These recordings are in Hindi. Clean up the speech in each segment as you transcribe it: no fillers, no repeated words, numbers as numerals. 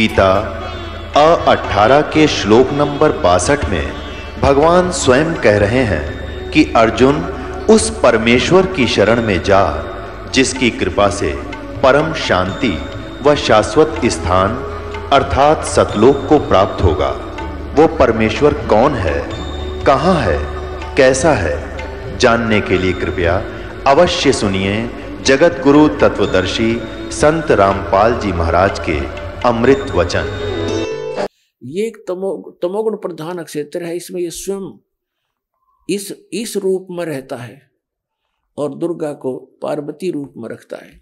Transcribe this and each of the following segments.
गीता 18 के श्लोक नंबर 62 में भगवान स्वयं कह रहे हैं कि अर्जुन उस परमेश्वर की शरण में जा जिसकी कृपा से परम शांति व शाश्वत स्थान अर्थात सतलोक को प्राप्त होगा। वो परमेश्वर कौन है, कहां है, कैसा है, जानने के लिए कृपया अवश्य सुनिए जगत गुरु तत्वदर्शी संत रामपाल जी महाराज के अमृत वचन। ये एक तमोगुण प्रधान क्षेत्र है। इसमें ये स्वयं इस रूप में रहता है और दुर्गा को पार्वती रूप में रखता है।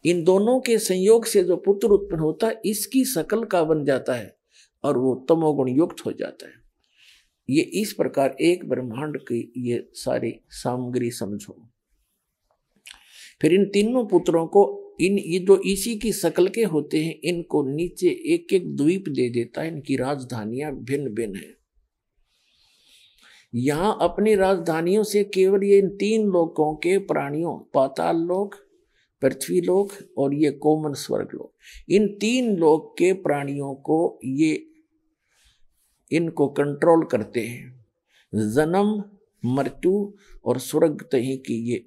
इन दोनों के संयोग से जो पुत्र उत्पन्न होता है इसकी शकल का बन जाता है और वो तमोगुण युक्त हो जाता है। ये इस प्रकार एक ब्रह्मांड की ये सारी सामग्री समझो। फिर इन तीनों पुत्रों को ये जो इसी की शकल के होते हैं इनको नीचे एक एक द्वीप दे देता है। इनकी राजधानियां भिन्न भिन्न है। यहां अपनी राजधानियों से केवल ये इन तीन लोकों के प्राणियों, पाताल लोक, पृथ्वी लोक और ये कोमन स्वर्ग लोक, इन तीन लोक के प्राणियों को ये इनको कंट्रोल करते हैं। जन्म, मृत्यु और स्वर्ग तही की ये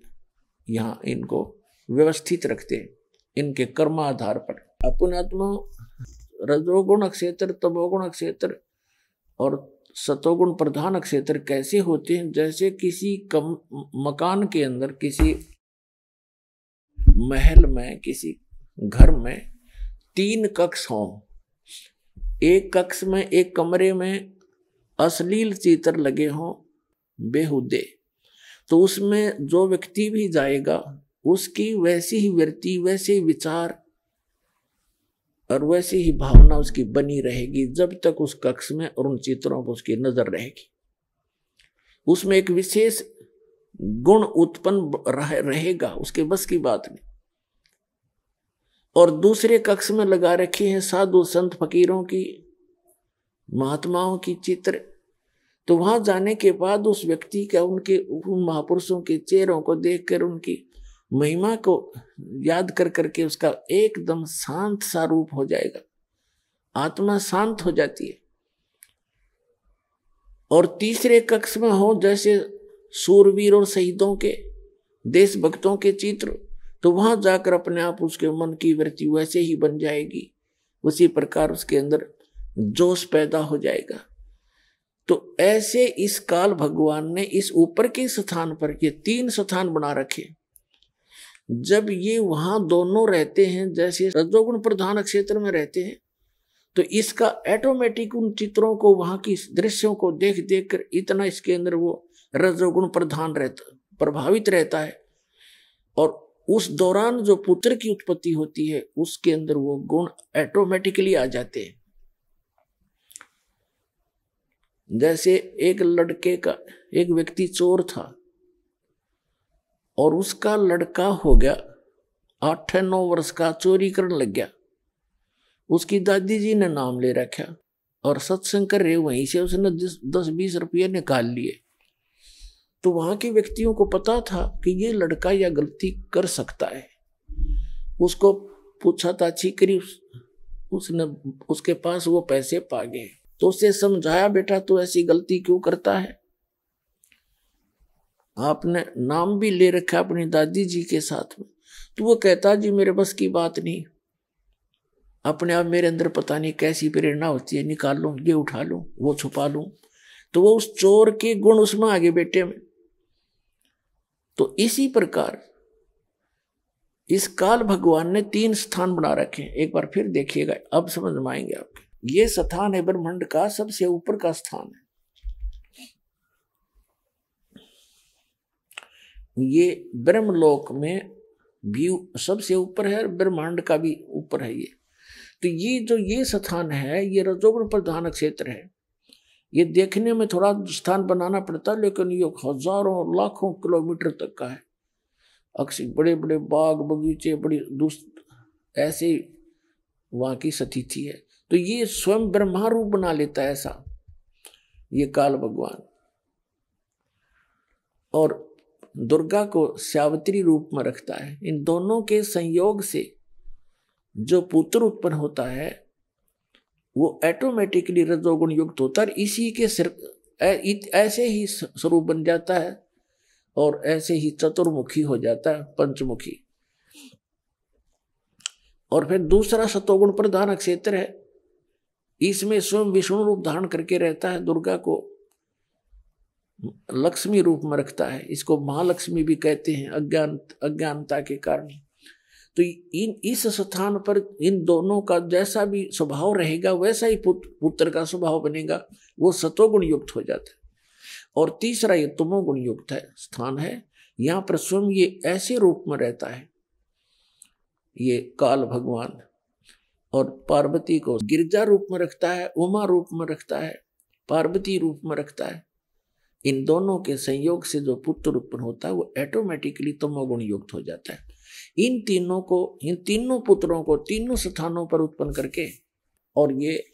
यहाँ इनको व्यवस्थित रखते हैं इनके कर्माधार पर। अपुनात्मा रजोगुण क्षेत्र, तमोगुण क्षेत्र और सतोगुण प्रधान क्षेत्र कैसे होते हैं? जैसे किसी मकान के अंदर, किसी महल में, किसी घर में 3 कक्ष हों। एक कक्ष में, एक कमरे में अश्लील चित्र लगे हों बेहुदे, तो उसमें जो व्यक्ति भी जाएगा उसकी वैसी ही वृत्ति, वैसे ही विचार और वैसी ही भावना उसकी बनी रहेगी जब तक उस कक्ष में और उन चित्रों पर उसकी नजर रहेगी। उसमें एक विशेष गुण उत्पन्न रहेगा, उसके बस की बात नहीं। और दूसरे कक्ष में लगा रखे हैं साधु संत फकीरों की, महात्माओं की चित्र। तो वहां जाने के बाद उस व्यक्ति का, उनके उन महापुरुषों के चेहरों को देखकर, उनकी महिमा को याद कर करके उसका एकदम शांत सा रूप हो जाएगा। आत्मा शांत हो जाती है। और तीसरे कक्ष में हो जैसे सूरवीर और शहीदों के, देशभक्तों के चित्र, तो वहां जाकर अपने आप उसके मन की वृत्ति वैसे ही बन जाएगी। उसी प्रकार उसके अंदर जोश पैदा हो जाएगा। तो ऐसे इस काल भगवान ने इस ऊपर के स्थान पर ये 3 स्थान बना रखे। जब ये वहां दोनों रहते हैं, जैसे रजोगुण प्रधान क्षेत्र में रहते हैं, तो इसका ऑटोमेटिक उन चित्रों को, वहां की दृश्यों को देख देख कर इतना इसके अंदर वो रजोगुण प्रधान प्रभावित रहता है। और उस दौरान जो पुत्र की उत्पत्ति होती है उसके अंदर वो गुण ऑटोमेटिकली आ जाते हैं। जैसे एक लड़के का, एक व्यक्ति चोर था और उसका लड़का हो गया 8-9 वर्ष का, चोरी करने लग गया। उसकी दादी जी ने नाम ले रखा और सत्संग कर रहे, वहीं से उसने 10-20 रुपये निकाल लिए। तो वहां के व्यक्तियों को पता था कि ये लड़का यह गलती कर सकता है। उसको पूछा ताछी करी, उसने उसके पास वो पैसे पा गए। तो उसे समझाया, बेटा तू ऐसी गलती क्यों करता है? आपने नाम भी ले रखा अपनी दादी जी के साथ में। तो वो कहता, जी मेरे बस की बात नहीं, अपने आप मेरे अंदर पता नहीं कैसी प्रेरणा होती है, निकाल लूं, ये उठा लूं, वो छुपा लूं। तो वो उस चोर के गुण उसमें आगे बेटे में। तो इसी प्रकार इस काल भगवान ने 3 स्थान बना रखे हैं। एक बार फिर देखिएगा, अब समझ में आएंगे आपके। ये स्थान है ब्रह्मांड का सबसे ऊपर का स्थान है। ये ब्रह्मलोक में भी सबसे ऊपर है और ब्रह्मांड का भी ऊपर है ये। तो ये स्थान है, ये रजोगुण प्रधान क्षेत्र है। ये देखने में थोड़ा स्थान बनाना पड़ता है, लेकिन ये हजारों लाखों किलोमीटर तक का है। अक्सर बड़े बड़े बाग बगीचे, बड़ी ऐसे वहाँ की स्थिति है। तो ये स्वयं ब्रह्मा रूप बना लेता है ऐसा ये काल भगवान। और दुर्गा को सावित्री रूप में रखता है। इन दोनों के संयोग से जो पुत्र उत्पन्न होता है वो ऑटोमेटिकली रजोगुण युक्त होता है, इसी के सिर ऐसे ही स्वरूप बन जाता है और ऐसे ही चतुर्मुखी हो जाता है, पंचमुखी। और फिर दूसरा सतोगुण प्रधान क्षेत्र है, इसमें स्वयं विष्णु रूप धारण करके रहता है, दुर्गा को लक्ष्मी रूप में रखता है, इसको महालक्ष्मी भी कहते हैं अज्ञानता के कारण। तो इस स्थान पर इन दोनों का जैसा भी स्वभाव रहेगा वैसा ही पुत्र का स्वभाव बनेगा, वो सतोगुण युक्त हो जाता है। और तीसरा ये तमोगुण युक्त है स्थान है, यहाँ पर स्वयं ये ऐसे रूप में रहता है, ये काल भगवान, और पार्वती को गिरजा रूप में रखता है, उमा रूप में रखता है, पार्वती रूप में रखता है। इन दोनों के संयोग से जो पुत्र उत्पन्न होता है वो ऑटोमेटिकली तमोगुण युक्त हो जाता है। इन तीनों पुत्रों को तीनों स्थानों पर उत्पन्न करके, और ये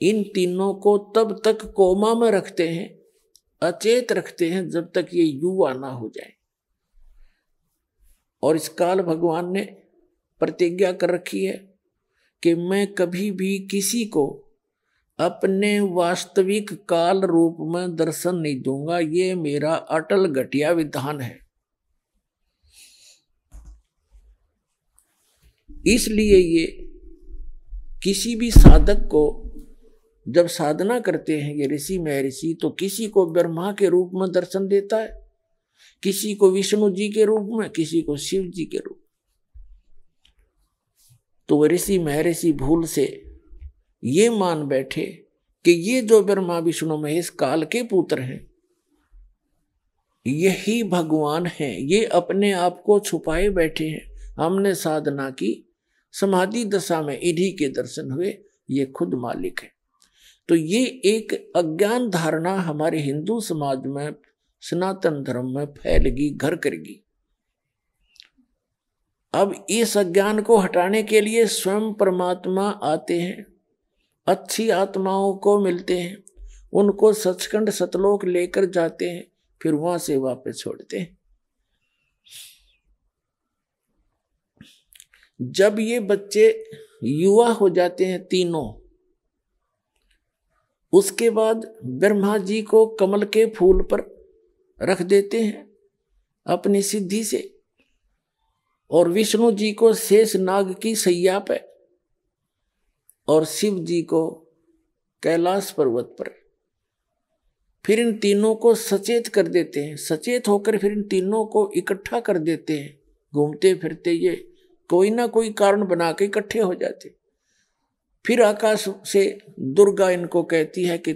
इन तीनों को तब तक कोमा में रखते हैं, अचेत रखते हैं, जब तक ये युवा ना हो जाए। और इस काल भगवान ने प्रतिज्ञा कर रखी है कि मैं कभी भी किसी को अपने वास्तविक काल रूप में दर्शन नहीं दूंगा, ये मेरा अटल घटिया विधान है। इसलिए ये किसी भी साधक को जब साधना करते हैं ये ऋषि महर्षि, तो किसी को ब्रह्मा के रूप में दर्शन देता है, किसी को विष्णु जी के रूप में, किसी को शिव जी के रूप। तो वह ऋषि महर्षि भूल से ये मान बैठे कि ये जो ब्रह्मा विष्णु महेश काल के पुत्र हैं यही भगवान हैं, ये अपने आप को छुपाए बैठे हैं। हमने साधना की, समाधि दशा में इन्हीं के दर्शन हुए, ये खुद मालिक है। तो ये एक अज्ञान धारणा हमारे हिंदू समाज में, सनातन धर्म में फैलेगी, घर करेगी। अब इस अज्ञान को हटाने के लिए स्वयं परमात्मा आते हैं, अच्छी आत्माओं को मिलते हैं, उनको सचखंड सतलोक लेकर जाते हैं, फिर वहां से वापस छोड़ते हैं। जब ये बच्चे युवा हो जाते हैं तीनों, उसके बाद ब्रह्मा जी को कमल के फूल पर रख देते हैं अपनी सिद्धि से, और विष्णु जी को शेष नाग की सैया पे, और शिव जी को कैलाश पर्वत पर। फिर इन तीनों को सचेत कर देते हैं, सचेत होकर फिर इन तीनों को इकट्ठा कर देते हैं। घूमते फिरते ये कोई ना कोई कारण बना के इकट्ठे हो जाते। फिर आकाश से दुर्गा इनको कहती है कि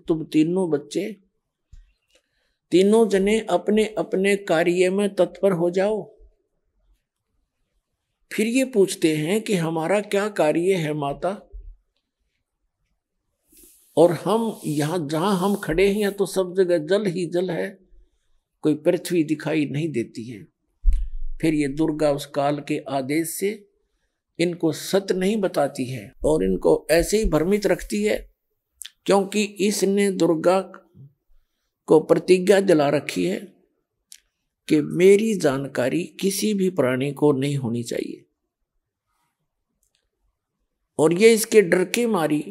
तुम तीनों बच्चे, तीनों जने अपने अपने कार्य में तत्पर हो जाओ। फिर ये पूछते हैं कि हमारा क्या कार्य है माता, और हम यहाँ जहाँ हम खड़े हैं तो सब जगह जल ही जल है, कोई पृथ्वी दिखाई नहीं देती है। फिर ये दुर्गा उस काल के आदेश से इनको सत्य नहीं बताती है और इनको ऐसे ही भ्रमित रखती है, क्योंकि इसने दुर्गा को प्रतिज्ञा दिला रखी है कि मेरी जानकारी किसी भी प्राणी को नहीं होनी चाहिए। और ये इसके डर के मारी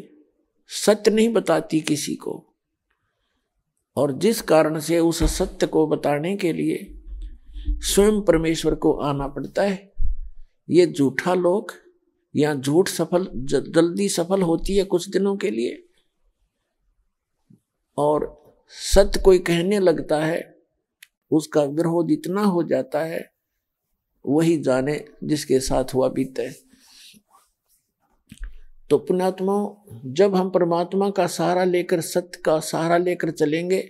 सत्य नहीं बताती किसी को, और जिस कारण से उस सत्य को बताने के लिए स्वयं परमेश्वर को आना पड़ता है। ये झूठा लोग, या झूठ जल्दी सफल होती है कुछ दिनों के लिए, और सत्य कोई कहने लगता है उसका विरोध इतना हो जाता है, वही जाने जिसके साथ हुआ बीता है। तो पुण्यात्मा, जब हम परमात्मा का सहारा लेकर, सत्य का सहारा लेकर चलेंगे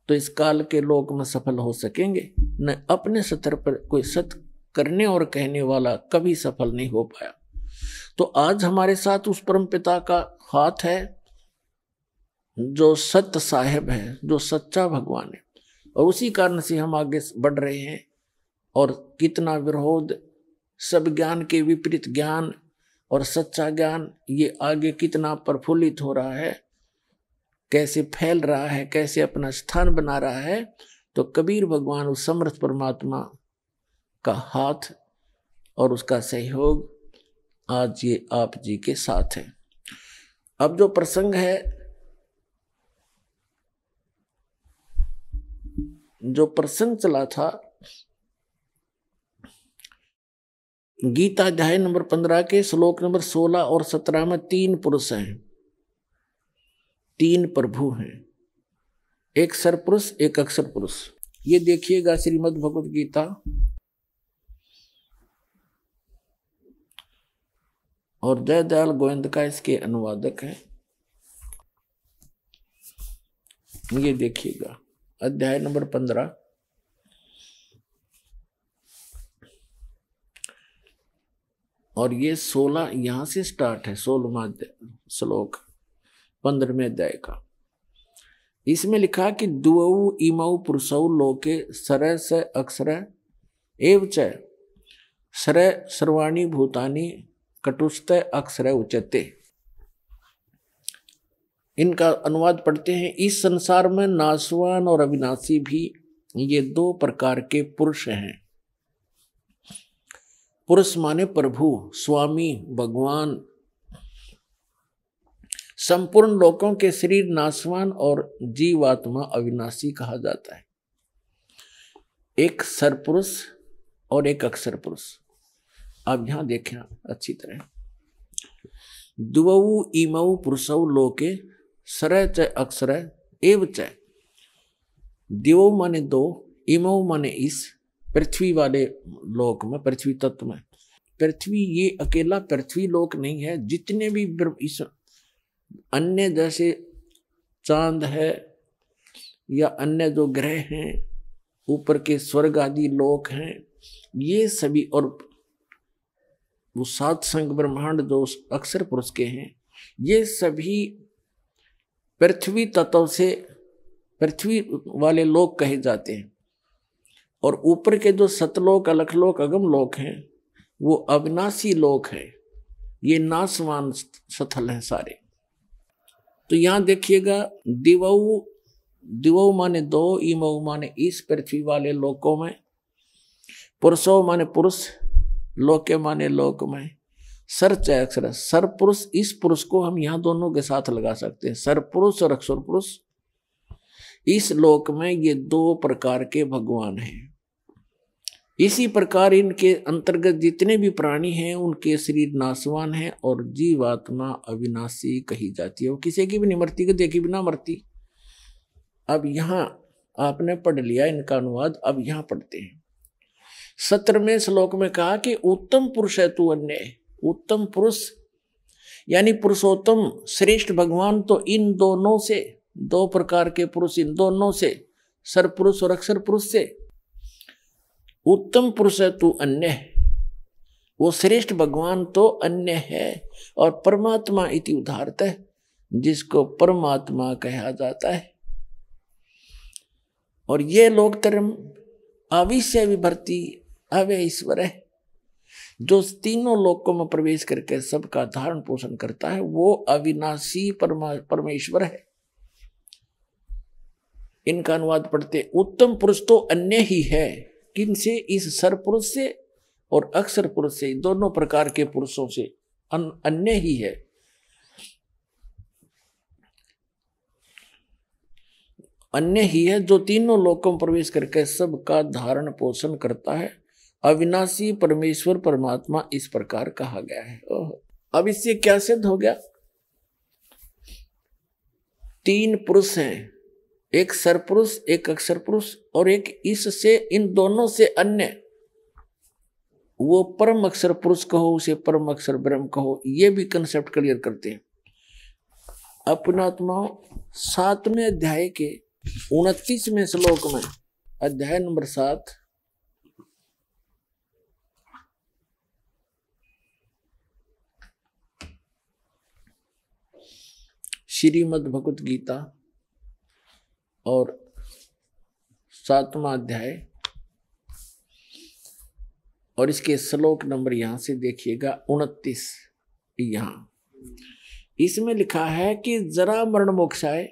तो इस काल के लोक में सफल हो सकेंगे। न अपने स्तर पर कोई सत्य करने और कहने वाला कभी सफल नहीं हो पाया। तो आज हमारे साथ उस परम पिता का हाथ है जो सत्य साहेब है, जो सच्चा भगवान है, और उसी कारण से हम आगे बढ़ रहे हैं। और कितना विरोध, सब ज्ञान के विपरीत ज्ञान और सच्चा ज्ञान, ये आगे कितना प्रफुल्लित हो रहा है, कैसे फैल रहा है, कैसे अपना स्थान बना रहा है। तो कबीर भगवान उस समर्थ परमात्मा का हाथ और उसका सहयोग आज ये आप जी के साथ है। अब जो प्रसंग है, जो प्रसंग चला था, गीता अध्याय नंबर 15 के श्लोक नंबर 16 और 17 में 3 पुरुष हैं, 3 प्रभु हैं, एक सरपुरुष एक अक्षर पुरुष। ये देखिएगा श्रीमद् भगवत गीता और जयदयाल गोविंद का इसके अनुवादक है। ये देखिएगा अध्याय नंबर 15 और ये 16 यहां से स्टार्ट है, 16वां श्लोक 15वें अध्याय का। इसमें लिखा कि द्वौ इमौ पुरुषौ लोके सरय स अक्षर एव च सरय सर्वाणि भूतानि कटुस्त अक्षर उच्यते। इनका अनुवाद पढ़ते हैं। इस संसार में नाशवान और अविनाशी भी ये 2 प्रकार के पुरुष हैं। पुरुष माने प्रभु, स्वामी, भगवान। संपूर्ण लोकों के शरीर नाशवान और जीवात्मा अविनाशी कहा जाता है। एक सरपुरुष और एक अक्षर पुरुष। अब यहां देखें अच्छी तरह, द्वौ इमौ पुरुषौ लोके सरय च अक्षर एव च। द्वौ माने 2, इमौ माने इस पृथ्वी वाले लोक में, पृथ्वी तत्व में। पृथ्वी ये अकेला पृथ्वी लोक नहीं है, जितने भी इस अन्य जैसे चांद है या अन्य जो ग्रह हैं, ऊपर के स्वर्ग आदि लोक हैं, ये सभी, और वो 7 संग ब्रह्मांड जो अक्षर पुरुष के हैं, ये सभी पृथ्वी तत्व से पृथ्वी वाले लोक कहे जाते हैं। और ऊपर के जो सतलोक, अलखलोक, अगम लोक हैं, वो अविनाशी लोक है। ये नाशवान स्थल हैं सारे। तो यहां देखिएगा, दिवौ माने 2, इमौ माने इस पृथ्वी वाले लोकों में, पुरुषो माने पुरुष, लोके माने लोक में, सर च अक्षर, सर पुरुष। इस पुरुष को हम यहां दोनों के साथ लगा सकते हैं, सर पुरुष और अक्षर पुरुष। इस लोक में ये 2 प्रकार के भगवान हैं। इसी प्रकार इनके अंतर्गत जितने भी प्राणी हैं, उनके शरीर नाशवान हैं और जीवात्मा अविनाशी कही जाती है। वो किसी की भी नहीं मरती, को देखी बिना मरती। अब यहां आपने पढ़ लिया इनका अनुवाद, अब यहां पढ़ते हैं। 17वें श्लोक में कहा कि उत्तम पुरुष है तू अन्य। उत्तम पुरुष यानी पुरुषोत्तम श्रेष्ठ भगवान तो इन दोनों से, 2 प्रकार के पुरुष, इन दोनों से, सरपुरुष और अक्षर पुरुष से उत्तम पुरुष है तू अन्य। वो श्रेष्ठ भगवान तो अन्य है। और परमात्मा इति उदाहरत है, जिसको परमात्मा कहा जाता है। और ये लोकतरम अविश्य विभर्ति अव्यय ईश्वर है, जो तीनों लोकों में प्रवेश करके सबका धारण पोषण करता है। वो अविनाशी परमेश्वर है। इनका अनुवाद पढ़ते, उत्तम पुरुष तो अन्य ही है। किनसे? इस सरपुरुष से और अक्षर पुरुष से, दोनों प्रकार के पुरुषों से अन्य ही है। अन्य ही है जो तीनों लोकों में प्रवेश करके सबका धारण पोषण करता है। अविनाशी परमेश्वर परमात्मा इस प्रकार कहा गया है। अब इससे क्या सिद्ध हो गया? 3 पुरुष हैं, एक सरपुरुष, एक अक्षर पुरुष और एक इससे, इन दोनों से अन्य। वो परम अक्षर पुरुष कहो, उसे परम अक्षर ब्रह्म कहो, ये भी कंसेप्ट क्लियर करते हैं। अपनात्मा 7वें अध्याय के 29वें श्लोक में, अध्याय नंबर 7, श्रीमद् भगवत गीता और 7वां अध्याय और इसके श्लोक नंबर यहां से देखिएगा 29। यहां इसमें लिखा है कि जरा मरण मोक्षाय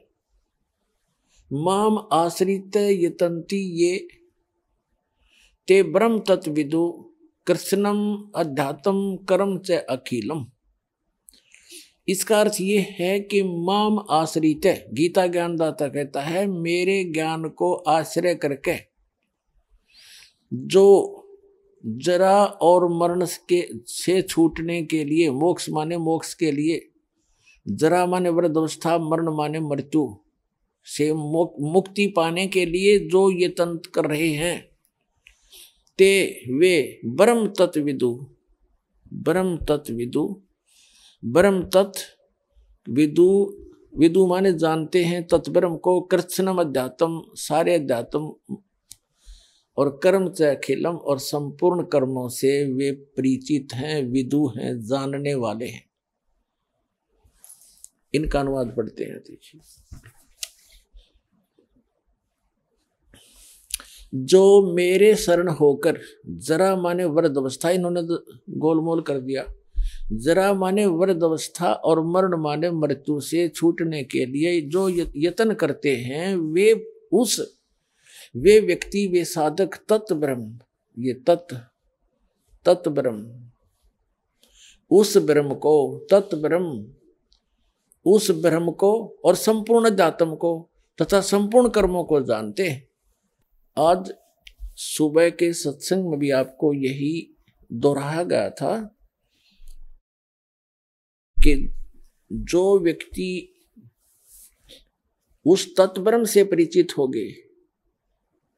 माम आश्रित यतन्ति ये ते ब्रह्म तत्विदु कृष्णम अध्यात्म कर्म च अखिलम। इसका अर्थ ये है कि माम आश्रित है, गीता ज्ञानदाता कहता है मेरे ज्ञान को आश्रय करके जो जरा और मरण के से छूटने के लिए, मोक्ष माने मोक्ष के लिए, जरा माने वृद्धावस्था, मरण माने मृत्यु से मुक्ति पाने के लिए जो ये तंत्र कर रहे हैं, ते वे ब्रह्म तत्विदु, ब्रह्म तत्विदु, ब्रह्म तत्व विदु, विदु माने जानते हैं तत्ब्रह्म को, कृत्स्नम अध्यात्म सारे अध्यात्म, और कर्म च अखिलम और संपूर्ण कर्मों से वे परिचित हैं, विदु हैं, जानने वाले हैं। इनका अनुवाद पढ़ते हैं। देखिए, जो मेरे शरण होकर, जरा माने वृद्ध अवस्था, इन्होंने गोलमोल कर दिया, जरा माने वृद्ध अवस्था और मरण माने मृत्यु से छूटने के लिए जो यत्न करते हैं, वे व्यक्ति, वे साधक तत् ब्रह्म, ये तत् ब्रह्म, उस ब्रह्म को, तत् ब्रह्म, उस ब्रह्म को और संपूर्ण अध्यात्म को तथा संपूर्ण कर्मों को जानते हैं। आज सुबह के सत्संग में भी आपको यही दोहराया गया था कि जो व्यक्ति उस तत्ब्रह्म से परिचित हो गए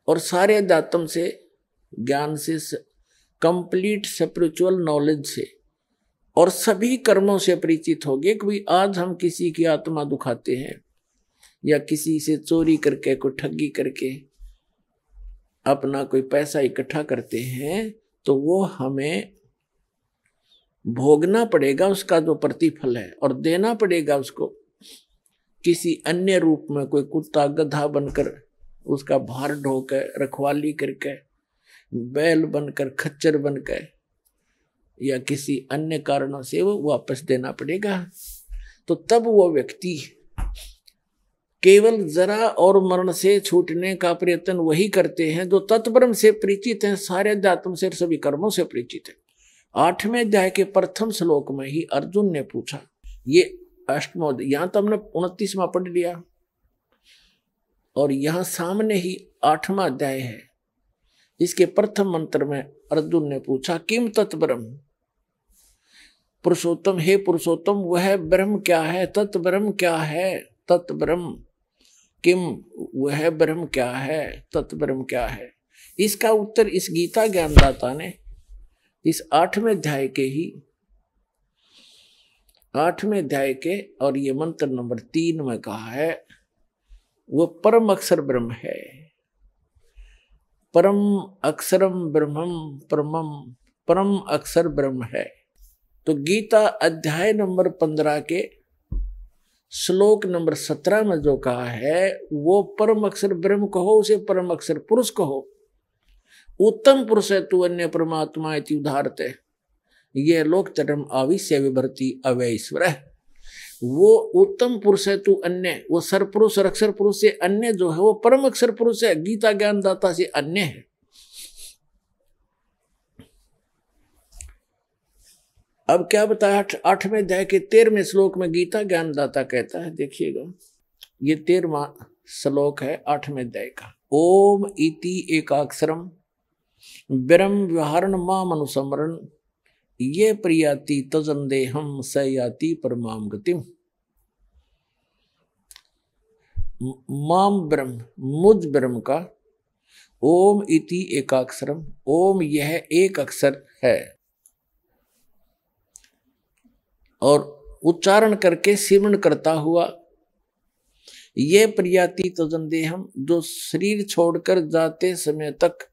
और सारे अध्यात्म से, ज्ञान से, कंप्लीट स्पिरिचुअल नॉलेज से और सभी कर्मों से परिचित हो गए कि भाई आज हम किसी की आत्मा दुखाते हैं या किसी से चोरी करके, कोई ठगी करके अपना कोई पैसा इकट्ठा करते हैं, तो वो हमें भोगना पड़ेगा उसका जो प्रतिफल है, और देना पड़ेगा उसको किसी अन्य रूप में, कोई कुत्ता गधा बनकर उसका भार ढोकर, रखवाली करके, बैल बनकर, खच्चर बनकर, या किसी अन्य कारणों से वो वापस देना पड़ेगा। तो तब वो व्यक्ति केवल जरा और मरण से छूटने का प्रयत्न वही करते हैं जो तत्ब्रह्म से परिचित हैं, सारे अध्यात्म से, सभी कर्मों से परिचित है। 8वें अध्याय के प्रथम श्लोक में ही अर्जुन ने पूछा, ये 8वां, यहां तो हमने 29वां पढ़ लिया और यहां सामने ही 8वां अध्याय है। इसके प्रथम मंत्र में अर्जुन ने पूछा, किम तत्ब्रह्म, पुरुषोत्तम, हे पुरुषोत्तम वह ब्रह्म क्या है, तत्ब्रह्म क्या है, तत्ब्रह्म किम, वह ब्रह्म क्या है, तत्ब्रह्म क्या है। इसका उत्तर इस गीता ज्ञानदाता ने इस 8वें अध्याय के ही 8वें अध्याय के और ये मंत्र नंबर 3 में कहा है, वो परम अक्षर ब्रह्म है, परम अक्षरम ब्रह्मम परमम, परम अक्षर ब्रह्म है। तो गीता अध्याय नंबर 15 के श्लोक नंबर 17 में जो कहा है वो परम अक्षर ब्रह्म कहो, उसे परम अक्षर पुरुष कहो। उत्तम पुरुष है तू अन्य परमात्मा इति उदाहरते, ये लोक चरम आविश्य विभर्ति अवैश्वर है। वो उत्तम पुरुष है तू अन्य, वो सरपुरुष और अक्षर पुरुष से अन्य जो है वो परम अक्षर पुरुष है, गीता ज्ञानदाता से अन्य है। अब क्या बताया 8वें अध्याय के 13वें श्लोक में गीता ज्ञानदाता कहता है, देखिएगा ये 13वां श्लोक है 8वें अध्याय का। ओम इति एकाक्षरम ब्रह्म व्यवहारण माम अनुसमरण ये प्रियाति तजंदेहम स याति परमाम गतिम। माम ब्रह्म, मुझ ब्रह्म का, ओम इति एकाक्षरम, ओम यह एक अक्षर है, और उच्चारण करके सिमरण करता हुआ, ये प्रियाति तजंदेहम जो शरीर छोड़कर जाते समय तक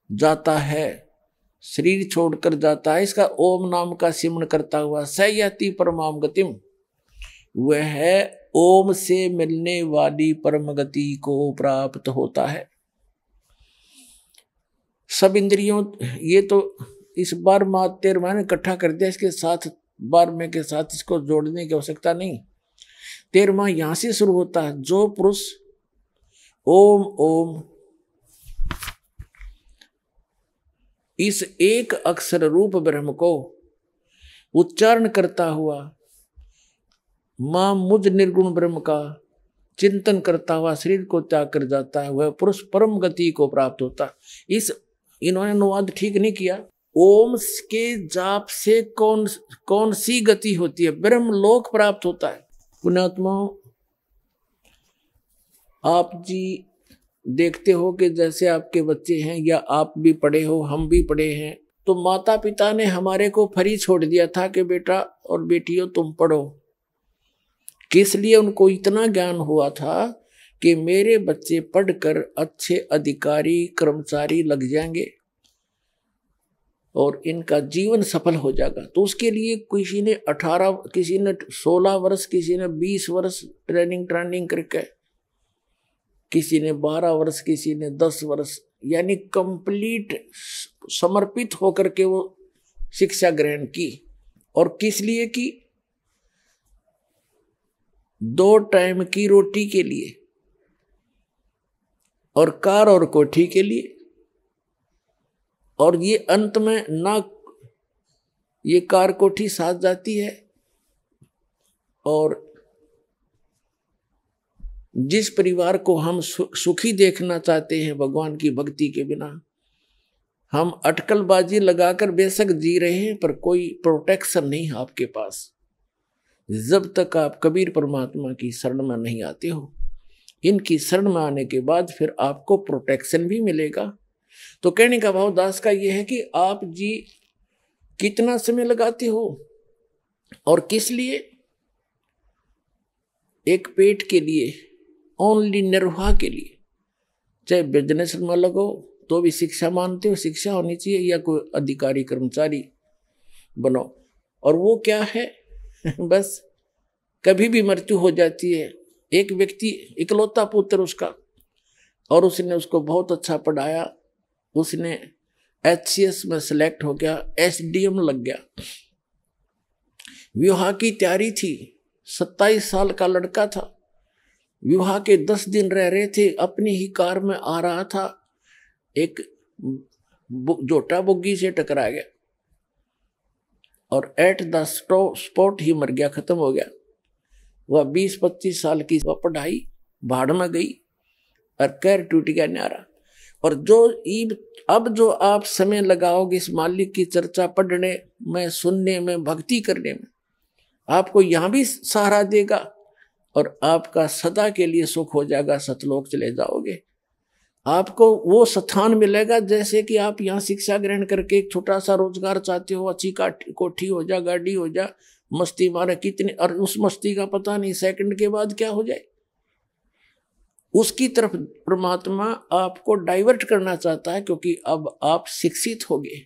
जाता है, शरीर छोड़कर जाता है, इसका ओम नाम का सिमरण करता हुआ, सयाति परमाम गतिम, वह है ओम से मिलने वाली परम गति को प्राप्त होता है। सब इंद्रियों, ये तो इस बार 13वां इकट्ठा कर दिया, इसके साथ 12वें के साथ इसको जोड़ने की आवश्यकता नहीं। 13वां यहां से शुरू होता है, जो पुरुष ओम ओम इस एक अक्षर रूप ब्रह्म को उच्चारण करता हुआ मां मुझ निर्गुण ब्रह्म का चिंतन करता हुआ शरीर को त्याग कर जाता है, वह पुरुष परम गति को प्राप्त होता है। इन्होंने अनुवाद ठीक नहीं किया। ओम के जाप से कौन सी गति होती है? ब्रह्म लोक प्राप्त होता है। पुण्यात्माओं, आप जी देखते हो कि जैसे आपके बच्चे हैं या आप भी पढ़े हो, हम भी पढ़े हैं, तो माता पिता ने हमारे को फ्री छोड़ दिया था कि बेटा और बेटियों तुम पढ़ो। किस लिए? उनको इतना ज्ञान हुआ था कि मेरे बच्चे पढ़कर अच्छे अधिकारी कर्मचारी लग जाएंगे और इनका जीवन सफल हो जाएगा। तो उसके लिए किसी ने 18, किसी ने 16 वर्ष, किसी ने 20 वर्ष ट्रेनिंग करके, किसी ने 12 वर्ष, किसी ने 10 वर्ष, यानी कंप्लीट समर्पित होकर के वो शिक्षा ग्रहण की। और किस लिए की? 2 टाइम की रोटी के लिए और कार और कोठी के लिए। और ये अंत में ना ये कार कोठी साथ जाती है, और जिस परिवार को हम सुखी देखना चाहते हैं भगवान की भक्ति के बिना, हम अटकलबाजी लगाकर बेशक जी रहे हैं, पर कोई प्रोटेक्शन नहीं है आपके पास। जब तक आप कबीर परमात्मा की शरण में नहीं आते हो, इनकी शरण में आने के बाद फिर आपको प्रोटेक्शन भी मिलेगा। तो कहने का भाव दास का यह है कि आप जी कितना समय लगाते हो और किस लिए? एक पेट के लिए, ओनली निर्वाह के लिए। चाहे बिजनेस में लगो तो भी शिक्षा मानते हो, शिक्षा होनी चाहिए, या कोई अधिकारी कर्मचारी बनो। और वो क्या है बस कभी भी मृत्यु हो जाती है। एक व्यक्ति इकलौता पुत्र उसका, और उसने उसको बहुत अच्छा पढ़ाया, उसने HCS में सिलेक्ट हो गया, SDM लग गया, विवाह की तैयारी थी, 27 साल का लड़का था, विवाह के 10 दिन रह रहे थे, अपनी ही कार में आ रहा था, एक जोटा बुग्गी से टकरा गया और एट द स्पॉट ही मर गया, खत्म हो गया। वह 20-25 साल की वह पढ़ाई भाड़ में गई और कैर टूट गया न्यारा। और अब जो आप समय लगाओगे इस मालिक की चर्चा पढ़ने में, सुनने में, भक्ति करने में, आपको यहाँ भी सहारा देगा और आपका सदा के लिए सुख हो जाएगा, सतलोक चले जाओगे। आपको वो स्थान मिलेगा जैसे कि आप यहाँ शिक्षा ग्रहण करके एक छोटा सा रोजगार चाहते हो, अच्छी कोठी हो जा, गाड़ी हो जा, मस्ती मारे कितनी, और उस मस्ती का पता नहीं सेकंड के बाद क्या हो जाए। उसकी तरफ परमात्मा आपको डाइवर्ट करना चाहता है, क्योंकि अब आप शिक्षित हो गए,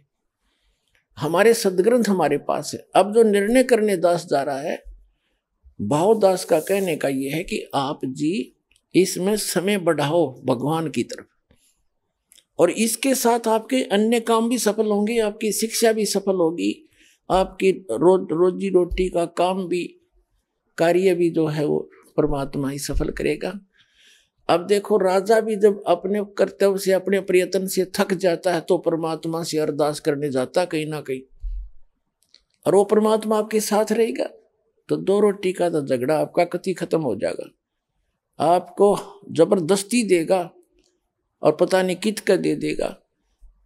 हमारे सदग्रंथ हमारे पास है। अब जो निर्णय करने दास जा रहा है, भावदास का कहने का यह है कि आप जी इसमें समय बढ़ाओ भगवान की तरफ, और इसके साथ आपके अन्य काम भी सफल होंगे, आपकी शिक्षा भी सफल होगी, आपकी रोजी रोटी का काम भी, कार्य भी जो है वो परमात्मा ही सफल करेगा। अब देखो, राजा भी जब अपने कर्तव्य से, अपने प्रयत्न से थक जाता है तो परमात्मा से अरदास करने जाता कहीं ना कहीं, और वो परमात्मा आपके साथ रहेगा तो 2 रोटी का तो झगड़ा आपका कति खत्म हो जाएगा। आपको जबरदस्ती देगा और पता नहीं कित का दे देगा,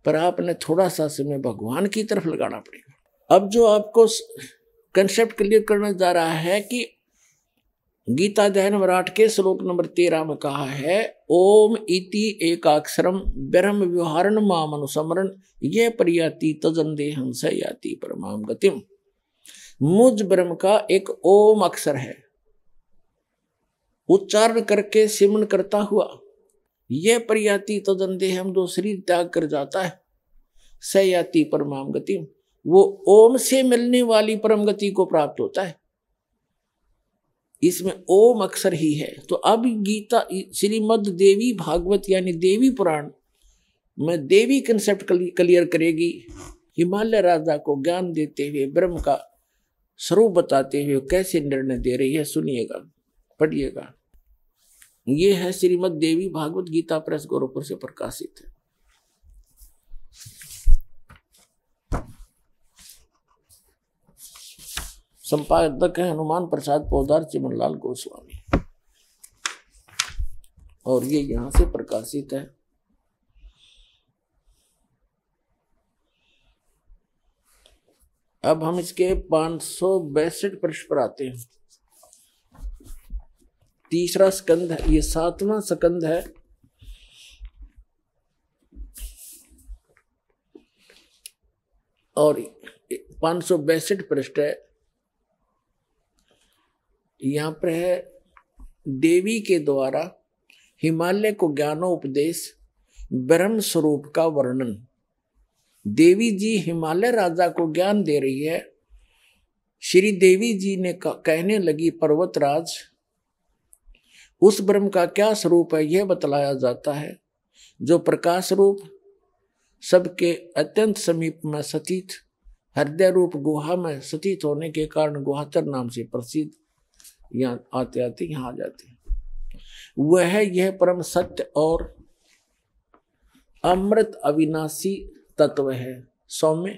पर आपने थोड़ा सा समय भगवान की तरफ लगाना पड़ेगा। अब जो आपको कंसेप्ट क्लियर करना जा रहा है कि गीता अध्याय नंबर 8 के श्लोक नंबर 13 में कहा है, ओम इति एकाक्षरम ब्रह्म व्यवहारण माम अनुस्मरण ये परियाति तजंदेहं स याति परमाम गतिम। मुझ ब्रह्म का एक ओम अक्षर है, उच्चारण करके सिमरण करता हुआ ये परियाति तजंदेहं, जो शरीर त्याग कर जाता है, स याति परमाम गतिम, वो ओम से मिलने वाली परम गति को प्राप्त होता है। इसमें ओम अक्षर ही है। तो अब गीता श्रीमद् देवी भागवत यानी देवी पुराण में देवी कंसेप्ट क्लियर करेगी। हिमालय राजा को ज्ञान देते हुए, ब्रह्म का स्वरूप बताते हुए कैसे निर्णय दे रही है, सुनिएगा, पढ़िएगा। ये है श्रीमद् देवी भागवत, गीता प्रेस गोरखपुर से प्रकाशित है। संपादक है हनुमान प्रसाद पोदार चिमनलाल गोस्वामी, और ये यहां से प्रकाशित है। अब हम इसके 562 पृष्ठ पर आते हैं। तीसरा स्कंद है, ये 7वां स्कंद है। और 562 पृष्ठ है। यहाँ पर है देवी के द्वारा हिमालय को ज्ञानोपदेश, ब्रह्म स्वरूप का वर्णन। देवी जी हिमालय राजा को ज्ञान दे रही है। श्री देवी जी ने कहने लगी, पर्वतराज, उस ब्रह्म का क्या स्वरूप है यह बतलाया जाता है, जो प्रकाश रूप, सबके अत्यंत समीप में स्थित, हृदय रूप गुहा में स्थित होने के कारण गुहातर नाम से प्रसिद्ध। यहाँ आते आते यहाँ आ जाते हैं। वह यह परम सत्य और अमृत अविनाशी तत्व है। सौम्य,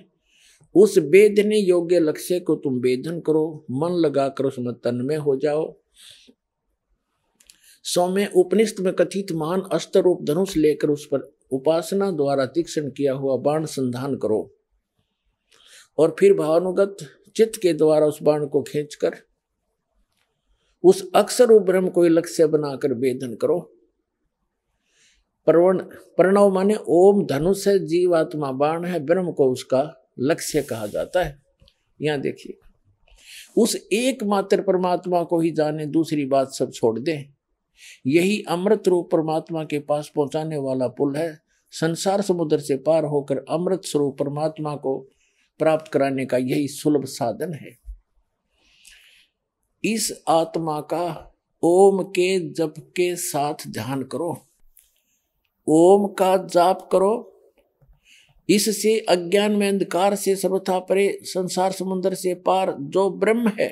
उस वेदने योग्य लक्ष्य को तुम वेदन करो, मन लगाकर उसमें तन्मय हो जाओ। सौम्य, उपनिषद में कथित महान अस्त्र रूप धनुष लेकर उस पर उपासना द्वारा तीक्ष्ण किया हुआ बाण संधान करो, और फिर भावानुगत चित्त के द्वारा उस बाण को खींचकर उस अक्षर रूप ब्रह्म को लक्ष्य बनाकर वेदन करो। प्रणव माने ओम धनुष है, जीवात्मा बाण है, ब्रह्म को उसका लक्ष्य कहा जाता है। यहां देखिए, उस एकमात्र परमात्मा को ही जाने, दूसरी बात सब छोड़ दें। यही अमृत रूप परमात्मा के पास पहुंचाने वाला पुल है। संसार समुद्र से पार होकर अमृत स्वरूप परमात्मा को प्राप्त कराने का यही सुलभ साधन है। इस आत्मा का ओम के जप के साथ ध्यान करो, ओम का जाप करो। इससे अज्ञान में अंधकार से सर्वथा परे, संसार समुद्र से पार जो ब्रह्म है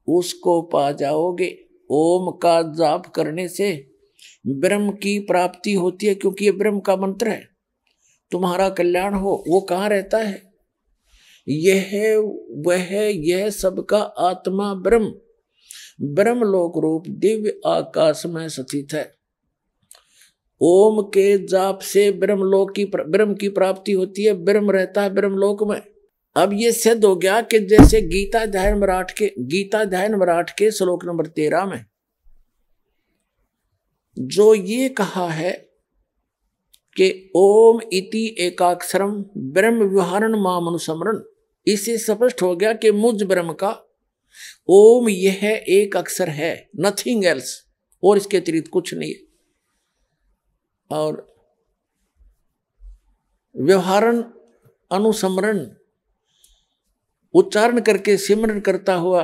उसको पा जाओगे। ओम का जाप करने से ब्रह्म की प्राप्ति होती है, क्योंकि ये ब्रह्म का मंत्र है। तुम्हारा कल्याण हो, वो कहाँ रहता है? यह वह यह सबका आत्मा ब्रह्म, ब्रह्मलोक रूप दिव्य आकाश में स्थित है। ओम के जाप से ब्रह्म की प्राप्ति होती है, ब्रह्म रहता है ब्रह्मलोक में। अब ये सिद्ध हो गया कि जैसे गीता अध्याय नंबर 8 के श्लोक नंबर 13 में जो ये कहा है कि ओम इति एकाक्षरम ब्रह्म व्यवहारण माम अनुस्मरण, इससे स्पष्ट हो गया कि मुझ ब्रह्म का ओम यह एक अक्षर है, नथिंग एल्स, और इसके अतिरिक्त कुछ नहीं है। और व्यवहारण अनुस्मरण, उच्चारण करके सिमरन करता हुआ